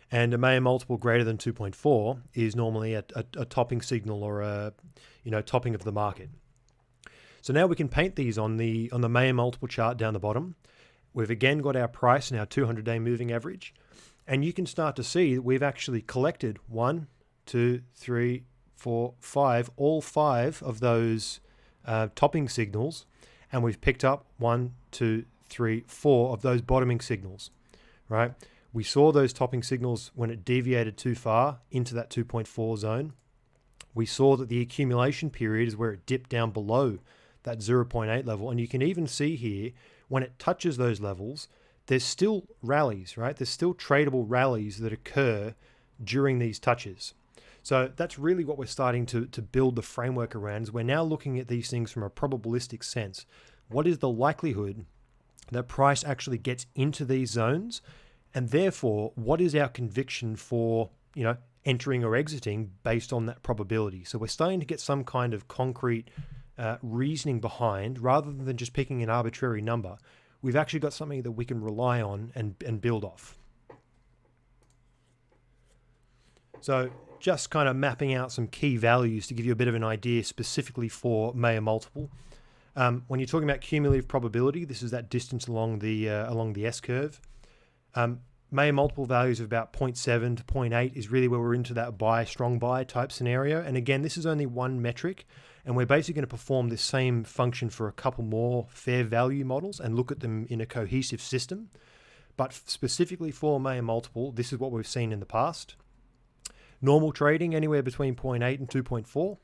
and a Mayer multiple greater than 2.4 is normally a topping signal or a topping of the market. So now we can paint these on the Mayer multiple chart down the bottom. We've again got our price and our 200-day moving average, and you can start to see that we've actually collected 1, 2, 3, 4, 5, all 5 of those topping signals, and we've picked up 1, 2, 3, 4 of those bottoming signals, right? We saw those topping signals when it deviated too far into that 2.4 zone. We saw that the accumulation period is where it dipped down below that 0.8 level. And you can even see here when it touches those levels, there's still rallies, right? There's still tradable rallies that occur during these touches. So that's really what we're starting to build the framework around, is we're now looking at these things from a probabilistic sense. What is the likelihood that price actually gets into these zones? And therefore, what is our conviction for, entering or exiting based on that probability? So we're starting to get some kind of concrete reasoning behind, rather than just picking an arbitrary number. We've actually got something that we can rely on and build off. So just kind of mapping out some key values to give you a bit of an idea specifically for Mayer multiple. When you're talking about cumulative probability, this is that distance along the S-curve. Mayer multiple values of about 0.7 to 0.8 is really where we're into that strong buy type scenario. And again, this is only one metric, and we're basically going to perform this same function for a couple more fair value models and look at them in a cohesive system. But specifically for Mayer multiple, this is what we've seen in the past. Normal trading anywhere between 0.8 and 2.4.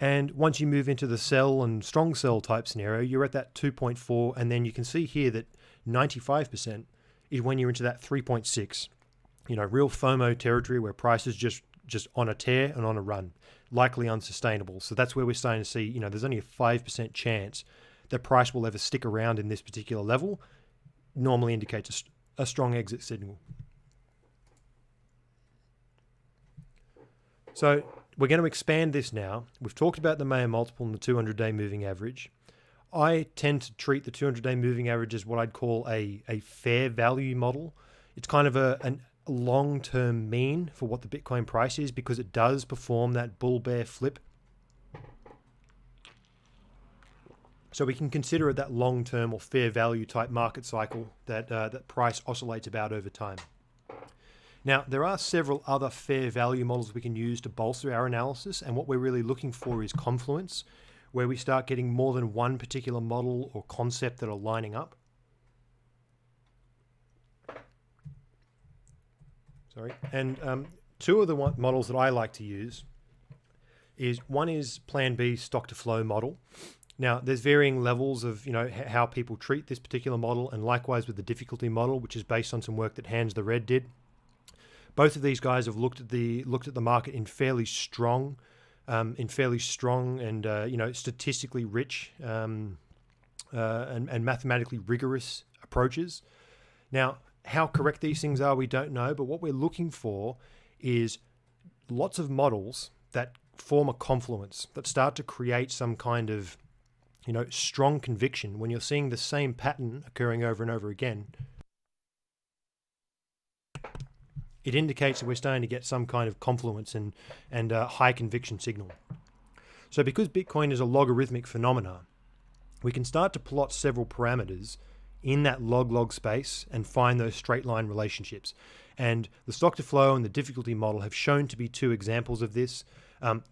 And once you move into the sell and strong sell type scenario, you're at that 2.4. And then you can see here that 95% is when you're into that 3.6, real FOMO territory where price is just on a tear and on a run, likely unsustainable. So that's where we're starting to see, there's only a 5% chance that price will ever stick around in this particular level. Normally indicates a strong exit signal. So we're going to expand this now. We've talked about the Mayer multiple and the 200-day moving average. I tend to treat the 200-day moving average as what I'd call a fair value model. It's kind of a long-term mean for what the Bitcoin price is, because it does perform that bull-bear flip. So we can consider it that long-term or fair value type market cycle that price oscillates about over time. Now, there are several other fair value models we can use to bolster our analysis, and what we're really looking for is confluence, where we start getting more than one particular model or concept that are lining up. And two of the models that I like to use one is Plan B stock to flow model. Now, there's varying levels of how people treat this particular model, and likewise with the difficulty model, which is based on some work that Hans the Red did. Both of these guys have looked at the market in fairly strong and statistically rich and mathematically rigorous approaches. Now, how correct these things are, we don't know, but what we're looking for is lots of models that form a confluence, that start to create some kind of strong conviction when you're seeing the same pattern occurring over and over again. It indicates that we're starting to get some kind of confluence and a high conviction signal. So because Bitcoin is a logarithmic phenomena, we can start to plot several parameters in that log space and find those straight line relationships. And the stock to flow and the difficulty model have shown to be two examples of this.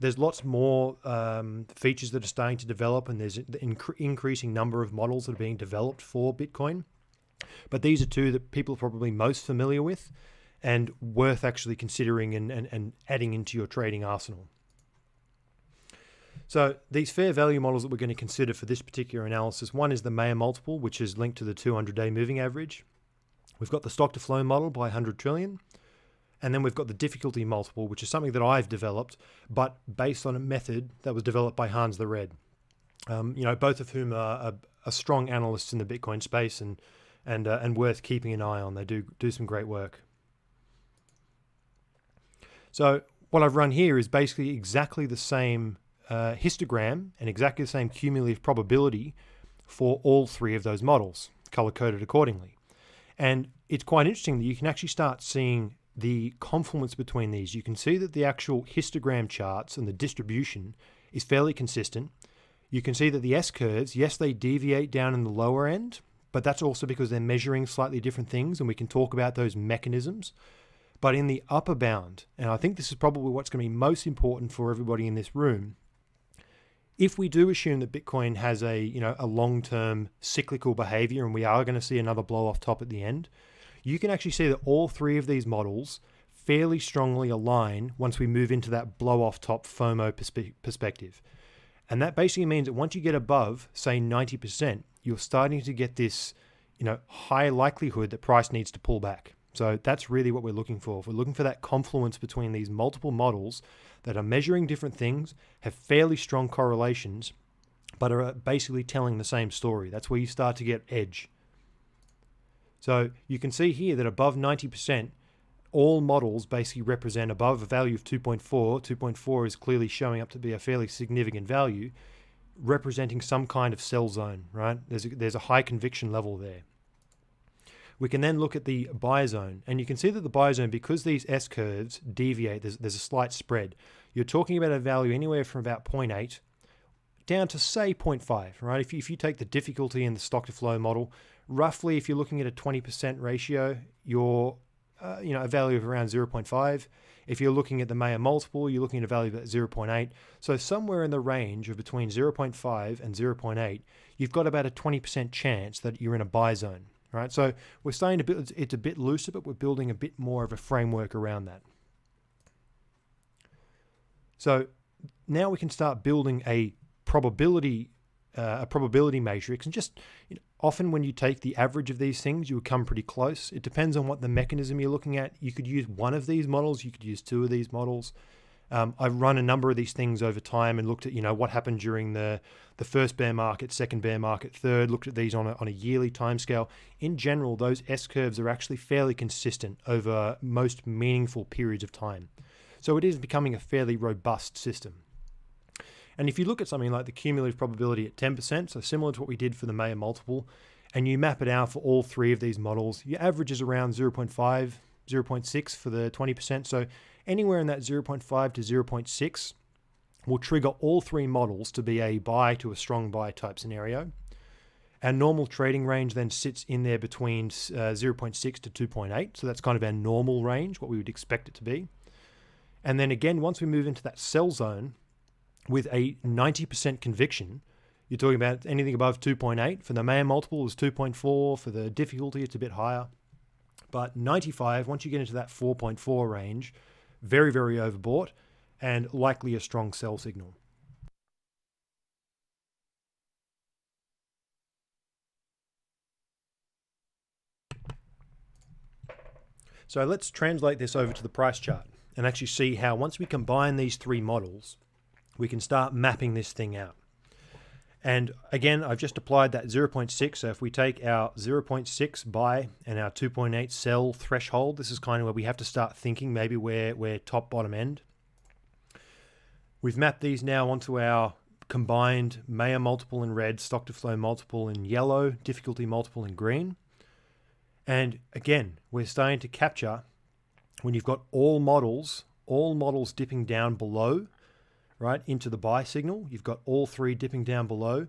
There's lots more features that are starting to develop, and there's an increasing number of models that are being developed for Bitcoin. But these are two that people are probably most familiar with and worth actually considering and adding into your trading arsenal. So these fair value models that we're going to consider for this particular analysis, one is the Mayer multiple, which is linked to the 200-day moving average. We've got the stock to flow model by 100 trillion. And then we've got the difficulty multiple, which is something that I've developed, but based on a method that was developed by Hans the Red. Both of whom are strong analysts in the Bitcoin space and worth keeping an eye on. They do some great work. So what I've run here is basically exactly the same histogram and exactly the same cumulative probability for all three of those models, color-coded accordingly. And it's quite interesting that you can actually start seeing the confluence between these. You can see that the actual histogram charts and the distribution is fairly consistent. You can see that the S-curves, yes, they deviate down in the lower end, but that's also because they're measuring slightly different things, and we can talk about those mechanisms. But in the upper bound, and I think this is probably what's going to be most important for everybody in this room, if we do assume that Bitcoin has a long-term cyclical behavior and we are going to see another blow off top at the end, you can actually see that all three of these models fairly strongly align once we move into that blow off top FOMO perspective. And that basically means that once you get above, say 90%, you're starting to get this, high likelihood that price needs to pull back. So that's really what we're looking for. If we're looking for that confluence between these multiple models that are measuring different things, have fairly strong correlations, but are basically telling the same story, that's where you start to get edge. So you can see here that above 90%, all models basically represent above a value of 2.4. 2.4 is clearly showing up to be a fairly significant value, representing some kind of sell zone, right? There's a high conviction level there. We can then look at the buy zone, and you can see that the buy zone, because these S-curves deviate, there's a slight spread. You're talking about a value anywhere from about 0.8 down to, say, 0.5, right? If you take the difficulty in the stock to flow model, roughly, if you're looking at a 20% ratio, you're a value of around 0.5. If you're looking at the Mayer multiple, you're looking at a value of 0.8. So somewhere in the range of between 0.5 and 0.8, you've got about a 20% chance that you're in a buy zone, right? So we're starting to build, it's a bit looser, but we're building a bit more of a framework around that. So now we can start building a probability matrix, and just often when you take the average of these things, you will come pretty close. It depends on what the mechanism you're looking at. You could use one of these models, you could use two of these models. I've run a number of these things over time and looked at what happened during the first bear market, second bear market, third, looked at these on a yearly timescale. In general, those S-curves are actually fairly consistent over most meaningful periods of time. So it is becoming a fairly robust system. And if you look at something like the cumulative probability at 10%, so similar to what we did for the Mayer multiple, and you map it out for all three of these models, your average is around 0.5, 0.6 for the 20%. So anywhere in that 0.5 to 0.6 will trigger all three models to be a buy to a strong buy type scenario. Our normal trading range then sits in there between 0.6 to 2.8. So that's kind of our normal range, what we would expect it to be. And then again, once we move into that sell zone, with a 90% conviction, you're talking about anything above 2.8. For the Mayer multiple, is 2.4. For the difficulty, it's a bit higher. But 95, once you get into that 4.4 range, very, very overbought and likely a strong sell signal. So let's translate this over to the price chart and actually see how once we combine these three models, we can start mapping this thing out. And again, I've just applied that 0.6. So if we take our 0.6 buy and our 2.8 sell threshold, this is kind of where we have to start thinking maybe we're top bottom end. We've mapped these now onto our combined Mayer multiple in red, stock to flow multiple in yellow, difficulty multiple in green. And again, we're starting to capture when you've got all models dipping down below, right, into the buy signal. You've got all three dipping down below.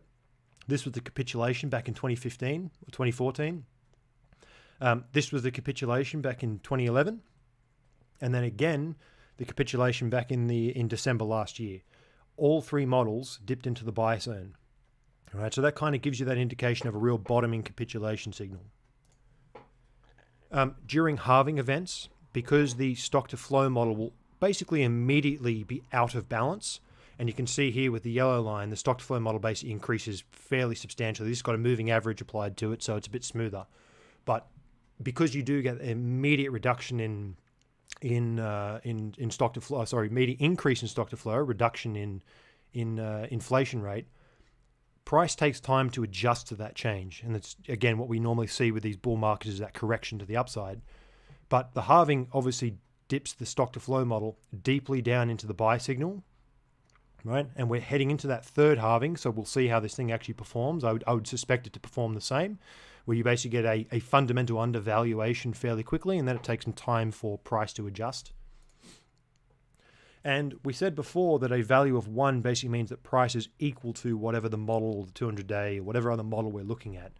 This was the capitulation back in 2015 or 2014. This was the capitulation back in 2011. And then again, the capitulation back in December last year. All three models dipped into the buy zone. All right, so that kind of gives you that indication of a real bottoming capitulation signal. During halving events, because the stock to flow model will basically immediately be out of balance. And you can see here with the yellow line, the stock to flow model basically increases fairly substantially. This has got a moving average applied to it, so it's a bit smoother. But because you do get an immediate reduction in stock to flow, immediate increase in stock to flow, reduction in inflation rate, price takes time to adjust to that change. And that's, again, what we normally see with these bull markets is that correction to the upside. But the halving obviously dips the stock to flow model deeply down into the buy signal, right? And we're heading into that third halving, so we'll see how this thing actually performs. I would suspect it to perform the same, where you basically get a fundamental undervaluation fairly quickly, and then it takes some time for price to adjust. And we said before that a value of 1 basically means that price is equal to whatever the model, the 200-day, or whatever other model we're looking at.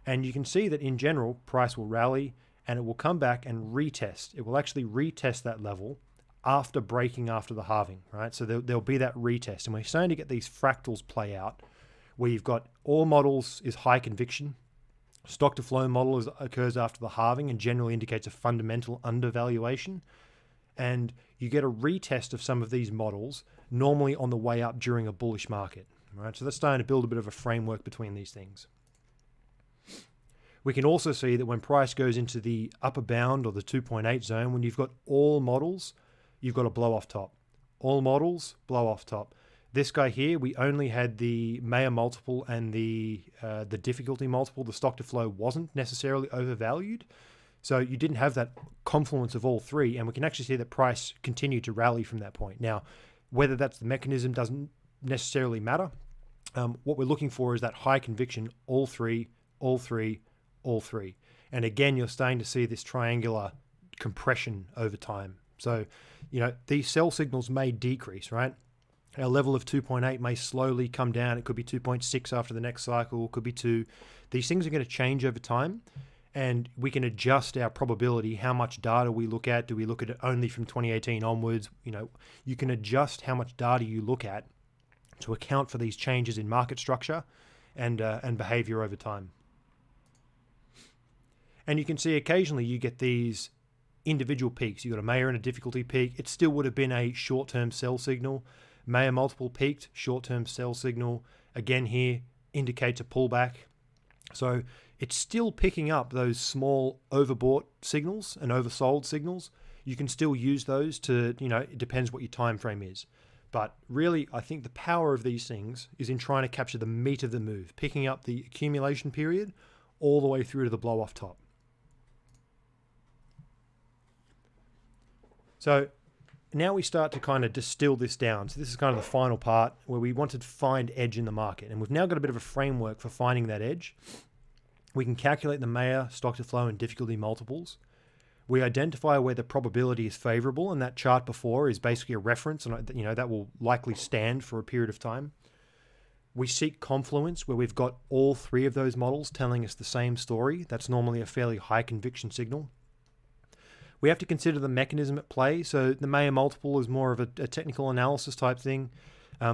And you can see that in general, price will rally, and it will come back and retest. It will actually retest that level after breaking after the halving, right? So there'll be that retest. And we're starting to get these fractals play out where you've got all models is high conviction. Stock to flow model occurs after the halving and generally indicates a fundamental undervaluation. And you get a retest of some of these models normally on the way up during a bullish market, right? So that's starting to build a bit of a framework between these things. We can also see that when price goes into the upper bound or the 2.8 zone, when you've got all models, you've got a blow off top. All models, blow off top. This guy here, we only had the Mayer multiple and the difficulty multiple. The stock to flow wasn't necessarily overvalued. So you didn't have that confluence of all three, and we can actually see that price continued to rally from that point. Now, whether that's the mechanism doesn't necessarily matter. What we're looking for is that high conviction, all three, all three, all three. And again, you're starting to see this triangular compression over time. So, these sell signals may decrease, right? Our level of 2.8 may slowly come down. It could be 2.6 after the next cycle, could be 2. These things are going to change over time, and we can adjust our probability, how much data we look at. Do we look at it only from 2018 onwards? You can adjust how much data you look at to account for these changes in market structure and behavior over time. And you can see occasionally you get these individual peaks. You've got a Mayer and a difficulty peak. It still would have been a short-term sell signal. Mayer multiple peaked, short-term sell signal. Again here, indicates a pullback. So it's still picking up those small overbought signals and oversold signals. You can still use those to, it depends what your time frame is. But really, I think the power of these things is in trying to capture the meat of the move, picking up the accumulation period all the way through to the blow off top. So now we start to kind of distill this down. So this is kind of the final part where we want to find edge in the market. And we've now got a bit of a framework for finding that edge. We can calculate the Mayer, stock to flow, and difficulty multiples. We identify where the probability is favorable, and that chart before is basically a reference, and that will likely stand for a period of time. We seek confluence, where we've got all three of those models telling us the same story. That's normally a fairly high conviction signal. We have to consider the mechanism at play. So the Mayer multiple is more of a technical analysis type thing.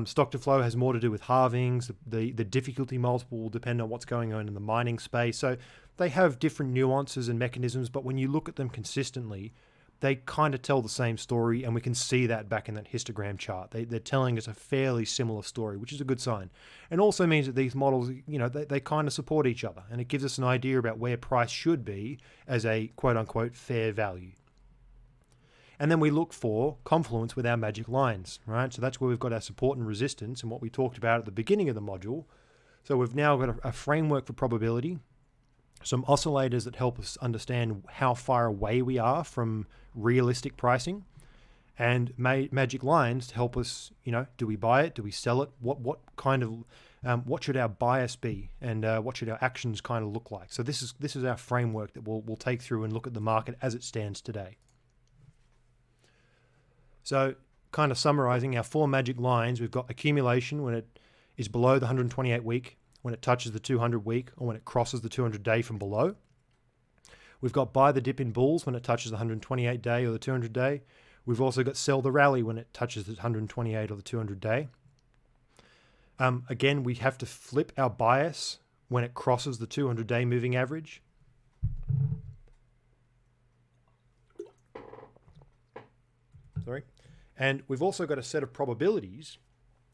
Stock to flow has more to do with halvings. The difficulty multiple will depend on what's going on in the mining space. So they have different nuances and mechanisms, but when you look at them consistently, they kind of tell the same story, and we can see that back in that histogram chart. They're telling us a fairly similar story, which is a good sign. And also means that these models, they kind of support each other, and it gives us an idea about where price should be as a quote-unquote fair value. And then we look for confluence with our magic lines, right? So that's where we've got our support and resistance and what we talked about at the beginning of the module. So we've now got a framework for probability, some oscillators that help us understand how far away we are from realistic pricing, and magic lines to help us, do we buy it? Do we sell it? What kind of, what should our bias be? And what should our actions kind of look like? So this is our framework that we'll take through and look at the market as it stands today. So kind of summarizing our four magic lines, we've got accumulation when it is below the 128 week, when it touches the 200 week, or when it crosses the 200 day from below. We've got buy the dip in bulls when it touches the 128 day or the 200 day. We've also got sell the rally when it touches the 128 or the 200 day. Again, we have to flip our bias when it crosses the 200 day moving average. Sorry. And we've also got a set of probabilities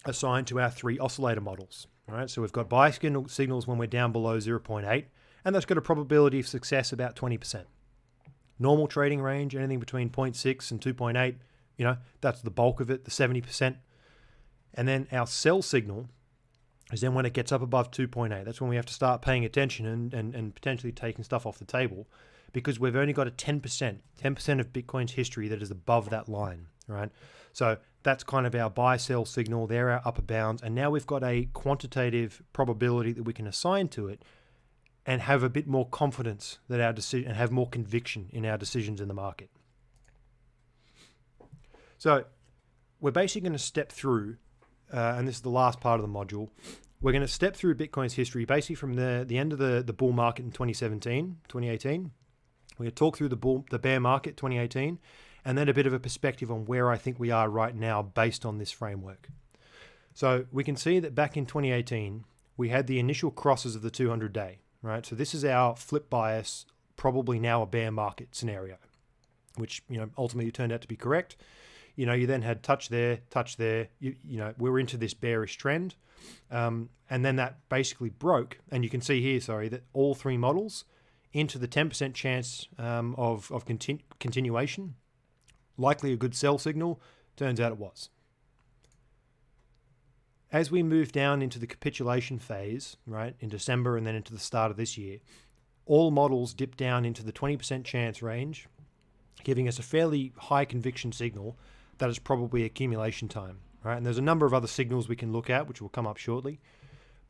assigned to our three oscillator models. All right, so we've got buy signals when we're down below 0.8, and that's got a probability of success about 20%. Normal trading range, anything between 0.6 and 2.8, that's the bulk of it, the 70%. And then our sell signal is then when it gets up above 2.8. That's when we have to start paying attention and potentially taking stuff off the table, because we've only got a 10% of Bitcoin's history that is above that line, right? So that's kind of our buy-sell signal. They're our upper bounds. And now we've got a quantitative probability that we can assign to it and have a bit more confidence that our decision, and have more conviction in our decisions in the market. So we're basically going to step through, and this is the last part of the module, we're going to step through Bitcoin's history basically from the end of the bull market in 2018. We're going to talk through the bear market 2018, and then a bit of a perspective on where I think we are right now based on this framework. So we can see that back in 2018, we had the initial crosses of the 200 day, right? So this is our flip bias, probably now a bear market scenario, which, ultimately turned out to be correct. You then had touch there, we're into this bearish trend. And then that basically broke. And you can see here, that all three models into the 10% chance of continuation, likely a good sell signal. Turns out it was. As we move down into the capitulation phase, right, in December and then into the start of this year, all models dip down into the 20% chance range, giving us a fairly high conviction signal that is probably accumulation time, right? And there's a number of other signals we can look at, which will come up shortly.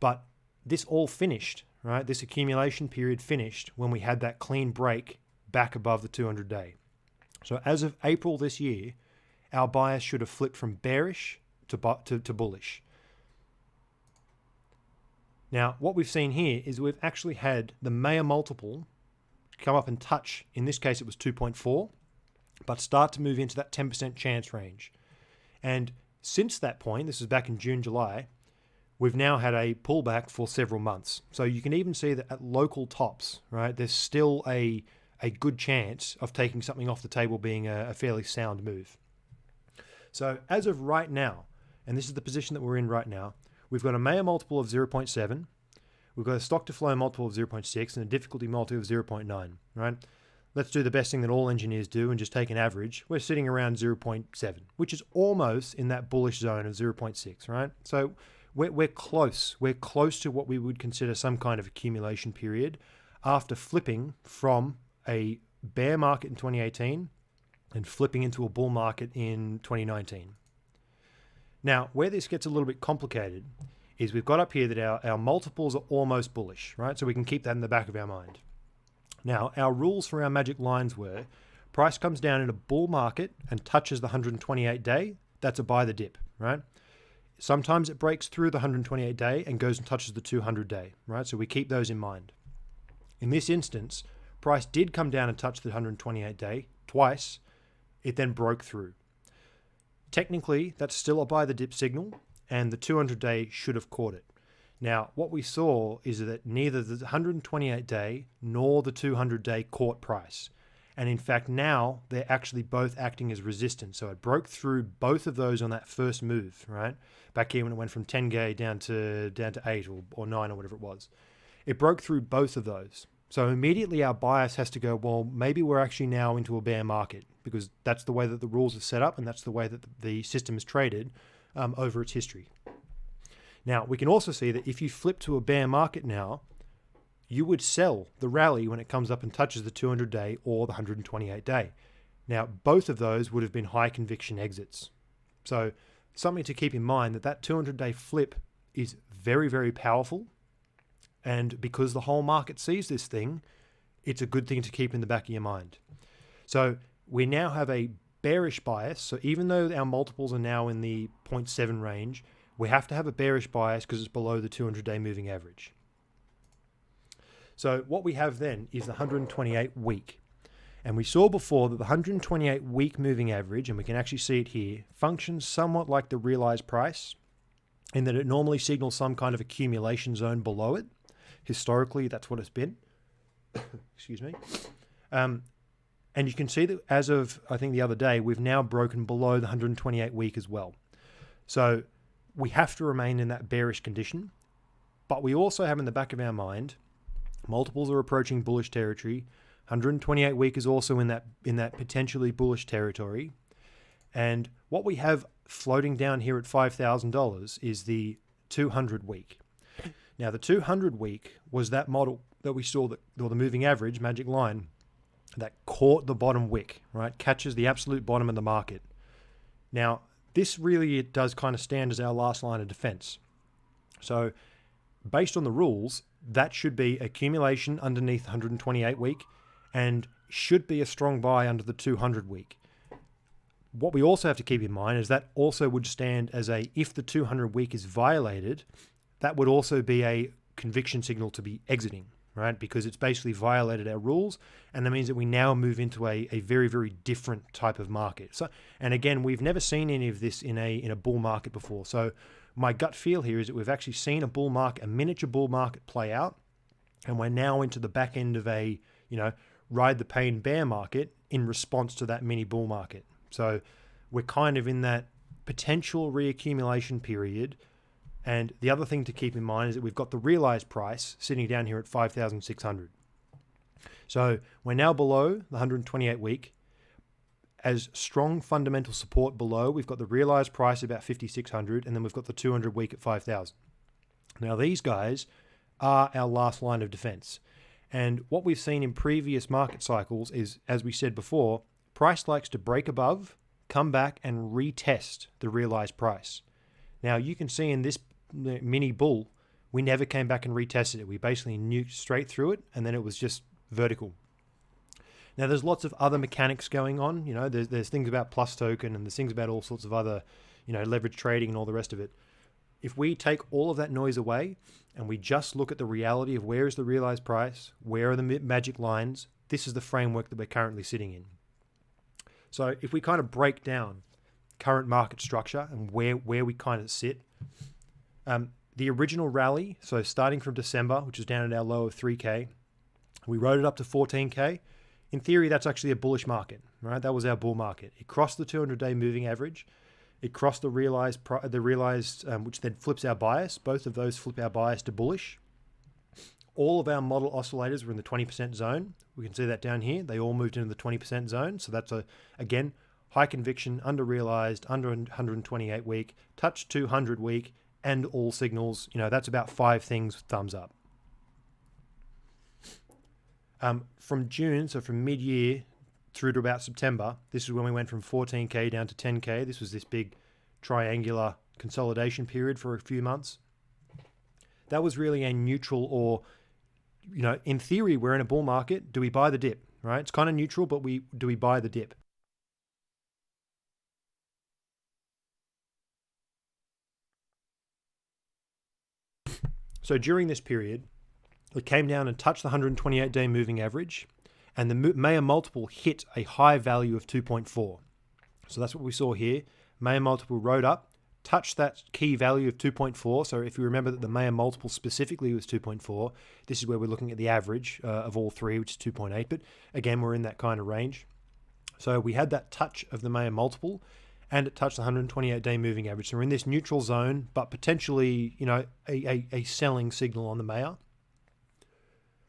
But this all finished, right? This accumulation period finished when we had that clean break back above the 200-day. So as of April this year, our bias should have flipped from bearish to bullish. Now, what we've seen here is we've actually had the Mayer multiple come up and touch, in this case it was 2.4, but start to move into that 10% chance range. And since that point, this is back in June, July, we've now had a pullback for several months. So you can even see that at local tops, right, there's still a good chance of taking something off the table being a fairly sound move. So as of right now, and this is the position that we're in right now, we've got a Mayer multiple of 0.7, we've got a stock to flow multiple of 0.6 and a difficulty multiple of 0.9, right? Let's do the best thing that all engineers do and just take an average. We're sitting around 0.7, which is almost in that bullish zone of 0.6, right? So we're close. We're close to what we would consider some kind of accumulation period after flipping from a bear market in 2018 and flipping into a bull market in 2019. Now, where this gets a little bit complicated is we've got up here that our multiples are almost bullish, right? So we can keep that in the back of our mind. Now, our rules for our magic lines were price comes down in a bull market and touches the 128-day. That's a buy the dip, right? Sometimes it breaks through the 128-day and goes and touches the 200-day, right? So we keep those in mind. In this instance, price did come down and touch the 128-day twice. It then broke through. Technically, that's still a buy the dip signal, and the 200-day should have caught it. Now, what we saw is that neither the 128-day nor the 200-day caught price. And in fact, now they're actually both acting as resistance. So it broke through both of those on that first move, right? Back here when it went from 10K down to 8 or 9 or whatever it was. It broke through both of those. So immediately our bias has to go, well, maybe we're actually now into a bear market because that's the way that the rules are set up and that's the way that the system is traded over its history. Now, we can also see that if you flip to a bear market now, you would sell the rally when it comes up and touches the 200-day or the 128-day. Now, both of those would have been high conviction exits. So something to keep in mind that 200-day flip is very, very powerful. And because the whole market sees this thing, it's a good thing to keep in the back of your mind. So we now have a bearish bias. So even though our multiples are now in the 0.7 range, we have to have a bearish bias because it's below the 200-day moving average. So what we have then is the 128 week. And we saw before that the 128 week moving average, and we can actually see it here, functions somewhat like the realized price in that it normally signals some kind of accumulation zone below it. Historically, that's what it's been. Excuse me. And you can see that as of, I think the other day, we've now broken below the 128 week as well. So we have to remain in that bearish condition, but we also have in the back of our mind, multiples are approaching bullish territory. 128 week is also in that potentially bullish territory. And what we have floating down here at $5,000 is the 200 week. Now, the 200 week was that model that we saw, or the moving average, magic line, that caught the bottom wick, right? Catches the absolute bottom of the market. Now, this really it does kind of stand as our last line of defense. So based on the rules, that should be accumulation underneath 128 week and should be a strong buy under the 200 week. What we also have to keep in mind is that also would stand as if the 200 week is violated, that would also be a conviction signal to be exiting, right? Because it's basically violated our rules, and that means that we now move into a very, very different type of market. So, and again, we've never seen any of this in a bull market before. So my gut feel here is that we've actually seen a bull market, a miniature bull market play out, and we're now into the back end of a, ride the pain bear market in response to that mini bull market. So we're kind of in that potential reaccumulation period. And the other thing to keep in mind is that we've got the realized price sitting down here at 5,600. So we're now below the 128 week. As strong fundamental support below, we've got the realized price about 5,600, and then we've got the 200 week at 5,000. Now these guys are our last line of defense. And what we've seen in previous market cycles is, as we said before, price likes to break above, come back and retest the realized price. Now you can see in this mini bull, we never came back and retested it. We basically nuked straight through it, and then it was just vertical. Now there's lots of other mechanics going on. You know, there's things about plus token, and there's things about all sorts of other, leverage trading and all the rest of it. If we take all of that noise away and we just look at the reality of where is the realized price, where are the magic lines, this is the framework that we're currently sitting in. So if we kind of break down current market structure and where we kind of sit, the original rally, so starting from December, which is down at our low of 3K, we rode it up to 14K. In theory, that's actually a bullish market, right? That was our bull market. It crossed the 200-day moving average. It crossed the realized, which then flips our bias. Both of those flip our bias to bullish. All of our model oscillators were in the 20% zone. We can see that down here. They all moved into the 20% zone. So that's, again, high conviction, under realized, under 128 week, touch 200 week, and all signals. That's about 5 things, thumbs up. From June, so from mid-year through to about September, this is when we went from 14K down to 10K. This was this big triangular consolidation period for a few months. That was really a neutral, or, in theory, we're in a bull market. Do we buy the dip, right? It's kind of neutral, but do we buy the dip? So during this period, it came down and touched the 128-day moving average, and the Mayer multiple hit a high value of 2.4. So that's what we saw here. Mayer multiple rode up, touched that key value of 2.4. So if you remember that the Mayer multiple specifically was 2.4, this is where we're looking at the average of all three, which is 2.8. But again, we're in that kind of range. So we had that touch of the Mayer multiple, and it touched the 128-day moving average. So we're in this neutral zone, but potentially, a selling signal on the Mayer.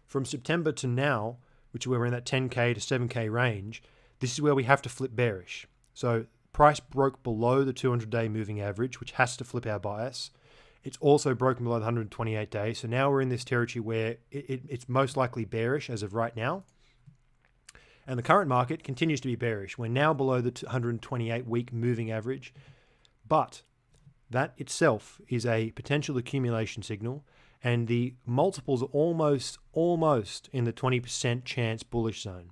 From September to now, which is where we're in that 10K to 7K range, this is where we have to flip bearish. So price broke below the 200-day moving average, which has to flip our bias. It's also broken below the 128 days. So now we're in this territory where it's most likely bearish as of right now. And the current market continues to be bearish. We're now below the 128-week moving average. But that itself is a potential accumulation signal. And the multiples are almost in the 20% chance bullish zone.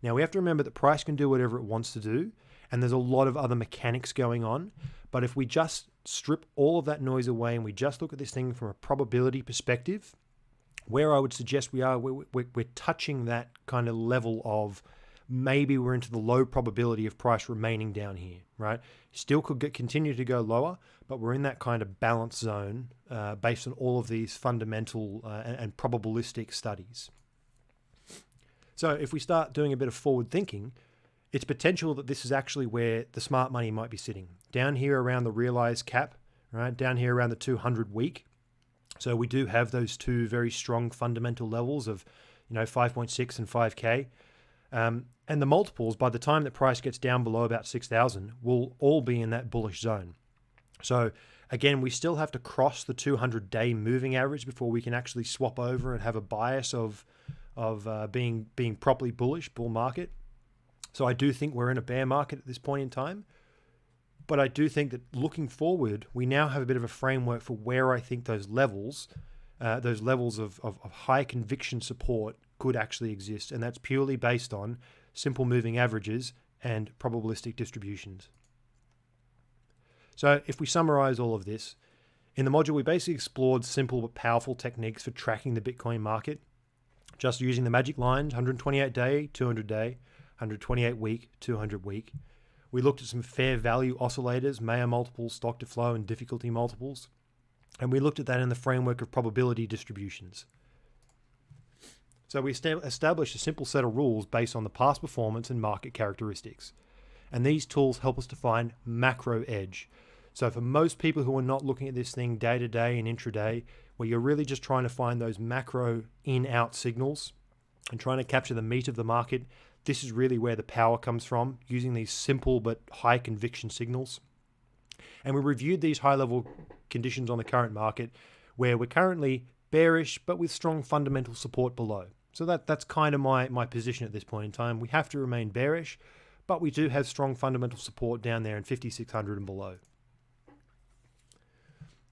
Now, we have to remember that price can do whatever it wants to do, and there's a lot of other mechanics going on. But if we just strip all of that noise away and we just look at this thing from a probability perspective, where I would suggest we are, we're touching that kind of level of maybe we're into the low probability of price remaining down here, right? Still could continue to go lower, but we're in that kind of balance zone based on all of these fundamental and probabilistic studies. So if we start doing a bit of forward thinking, it's potential that this is actually where the smart money might be sitting. Down here around the realized cap, right? Down here around the 200 week. So we do have those two very strong fundamental levels of, 5.6 and 5K. And the multiples, by the time the price gets down below about 6,000, will all be in that bullish zone. So again, we still have to cross the 200-day moving average before we can actually swap over and have a bias of being properly bullish, bull market. So I do think we're in a bear market at this point in time. But I do think that looking forward, we now have a bit of a framework for where I think those levels of high conviction support could actually exist. And that's purely based on simple moving averages and probabilistic distributions. So if we summarize all of this, in the module, we basically explored simple but powerful techniques for tracking the Bitcoin market, just using the magic lines, 128-day, 200-day, 128-week, 200-week. We looked at some fair value oscillators, Mayer multiples, stock to flow, and difficulty multiples. And we looked at that in the framework of probability distributions. So we established a simple set of rules based on the past performance and market characteristics. And these tools help us to find macro edge. So for most people who are not looking at this thing day to day and intraday, where you're really just trying to find those macro in-out signals, and trying to capture the meat of the market. This is really where the power comes from, using these simple but high conviction signals. And we reviewed these high level conditions on the current market where we're currently bearish but with strong fundamental support below. So that's kind of my position at this point in time. We have to remain bearish, but we do have strong fundamental support down there in 5,600 and below.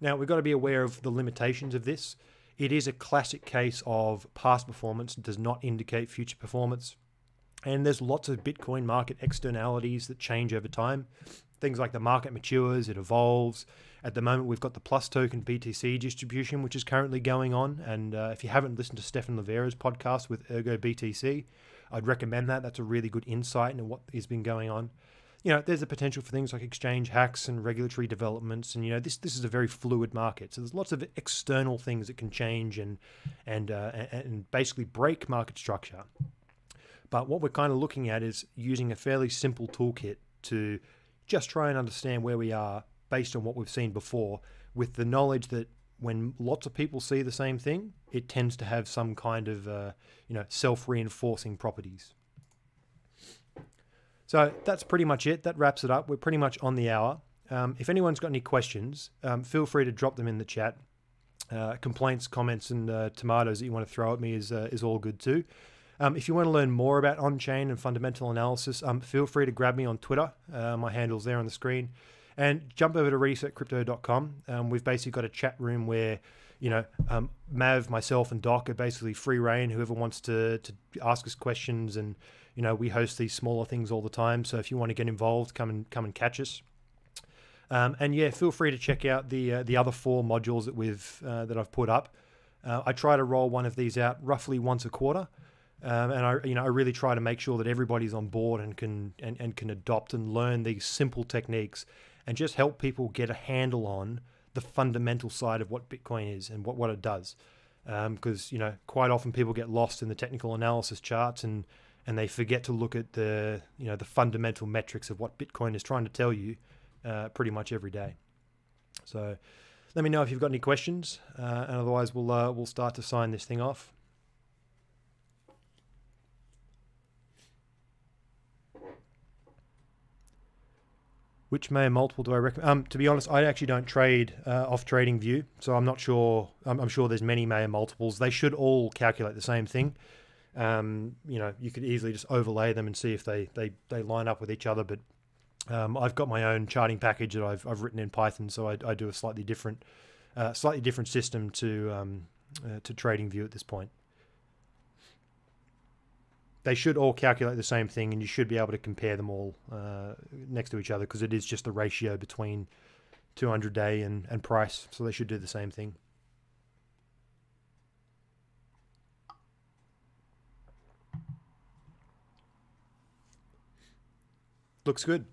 Now, we've got to be aware of the limitations of this. It is a classic case of past performance does not indicate future performance. And there's lots of Bitcoin market externalities that change over time. Things like the market matures, it evolves. At the moment, we've got the plus token BTC distribution, which is currently going on. And if you haven't listened to Stefan Livera's podcast with Ergo BTC, I'd recommend that. That's a really good insight into what has been going on. There's a potential for things like exchange hacks and regulatory developments. And, this is a very fluid market. So there's lots of external things that can change and basically break market structure. But what we're kind of looking at is using a fairly simple toolkit to just try and understand where we are based on what we've seen before, with the knowledge that when lots of people see the same thing, it tends to have some kind of self-reinforcing properties. So that's pretty much it. That wraps it up. We're pretty much on the hour. If anyone's got any questions, feel free to drop them in the chat. Complaints, comments, and tomatoes that you want to throw at me is all good too. If you want to learn more about on-chain and fundamental analysis, feel free to grab me on Twitter. My handle's there on the screen. And jump over to resetcrypto.com. We've basically got a chat room where, Mav, myself, and Doc are basically free reign. Whoever wants to ask us questions, and we host these smaller things all the time. So if you want to get involved, come and catch us. And yeah, feel free to check out the other 4 modules that I've put up. I try to roll one of these out roughly once a quarter. And I really try to make sure that everybody's on board and can adopt and learn these simple techniques and just help people get a handle on the fundamental side of what Bitcoin is and what it does. Because quite often people get lost in the technical analysis charts and they forget to look at the fundamental metrics of what Bitcoin is trying to tell you pretty much every day. So let me know if you've got any questions, and otherwise we'll start to sign this thing off. Which Mayer multiple do I recommend? To be honest, I actually don't trade off TradingView, so I'm not sure. I'm sure there's many Mayer multiples. They should all calculate the same thing. You could easily just overlay them and see if they line up with each other. But I've got my own charting package that I've written in Python, so I do a slightly different system to TradingView at this point. They should all calculate the same thing, and you should be able to compare them all next to each other because it is just the ratio between 200-day and price. So they should do the same thing. Looks good.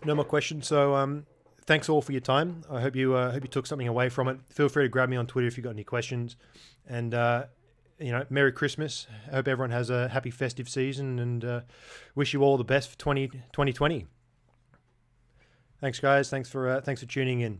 No more questions. So thanks all for your time. I hope you took something away from it. Feel free to grab me on Twitter if you've got any questions. And Merry Christmas. I hope everyone has a happy festive season, and wish you all the best for 2020. Thanks, guys. Thanks for tuning in.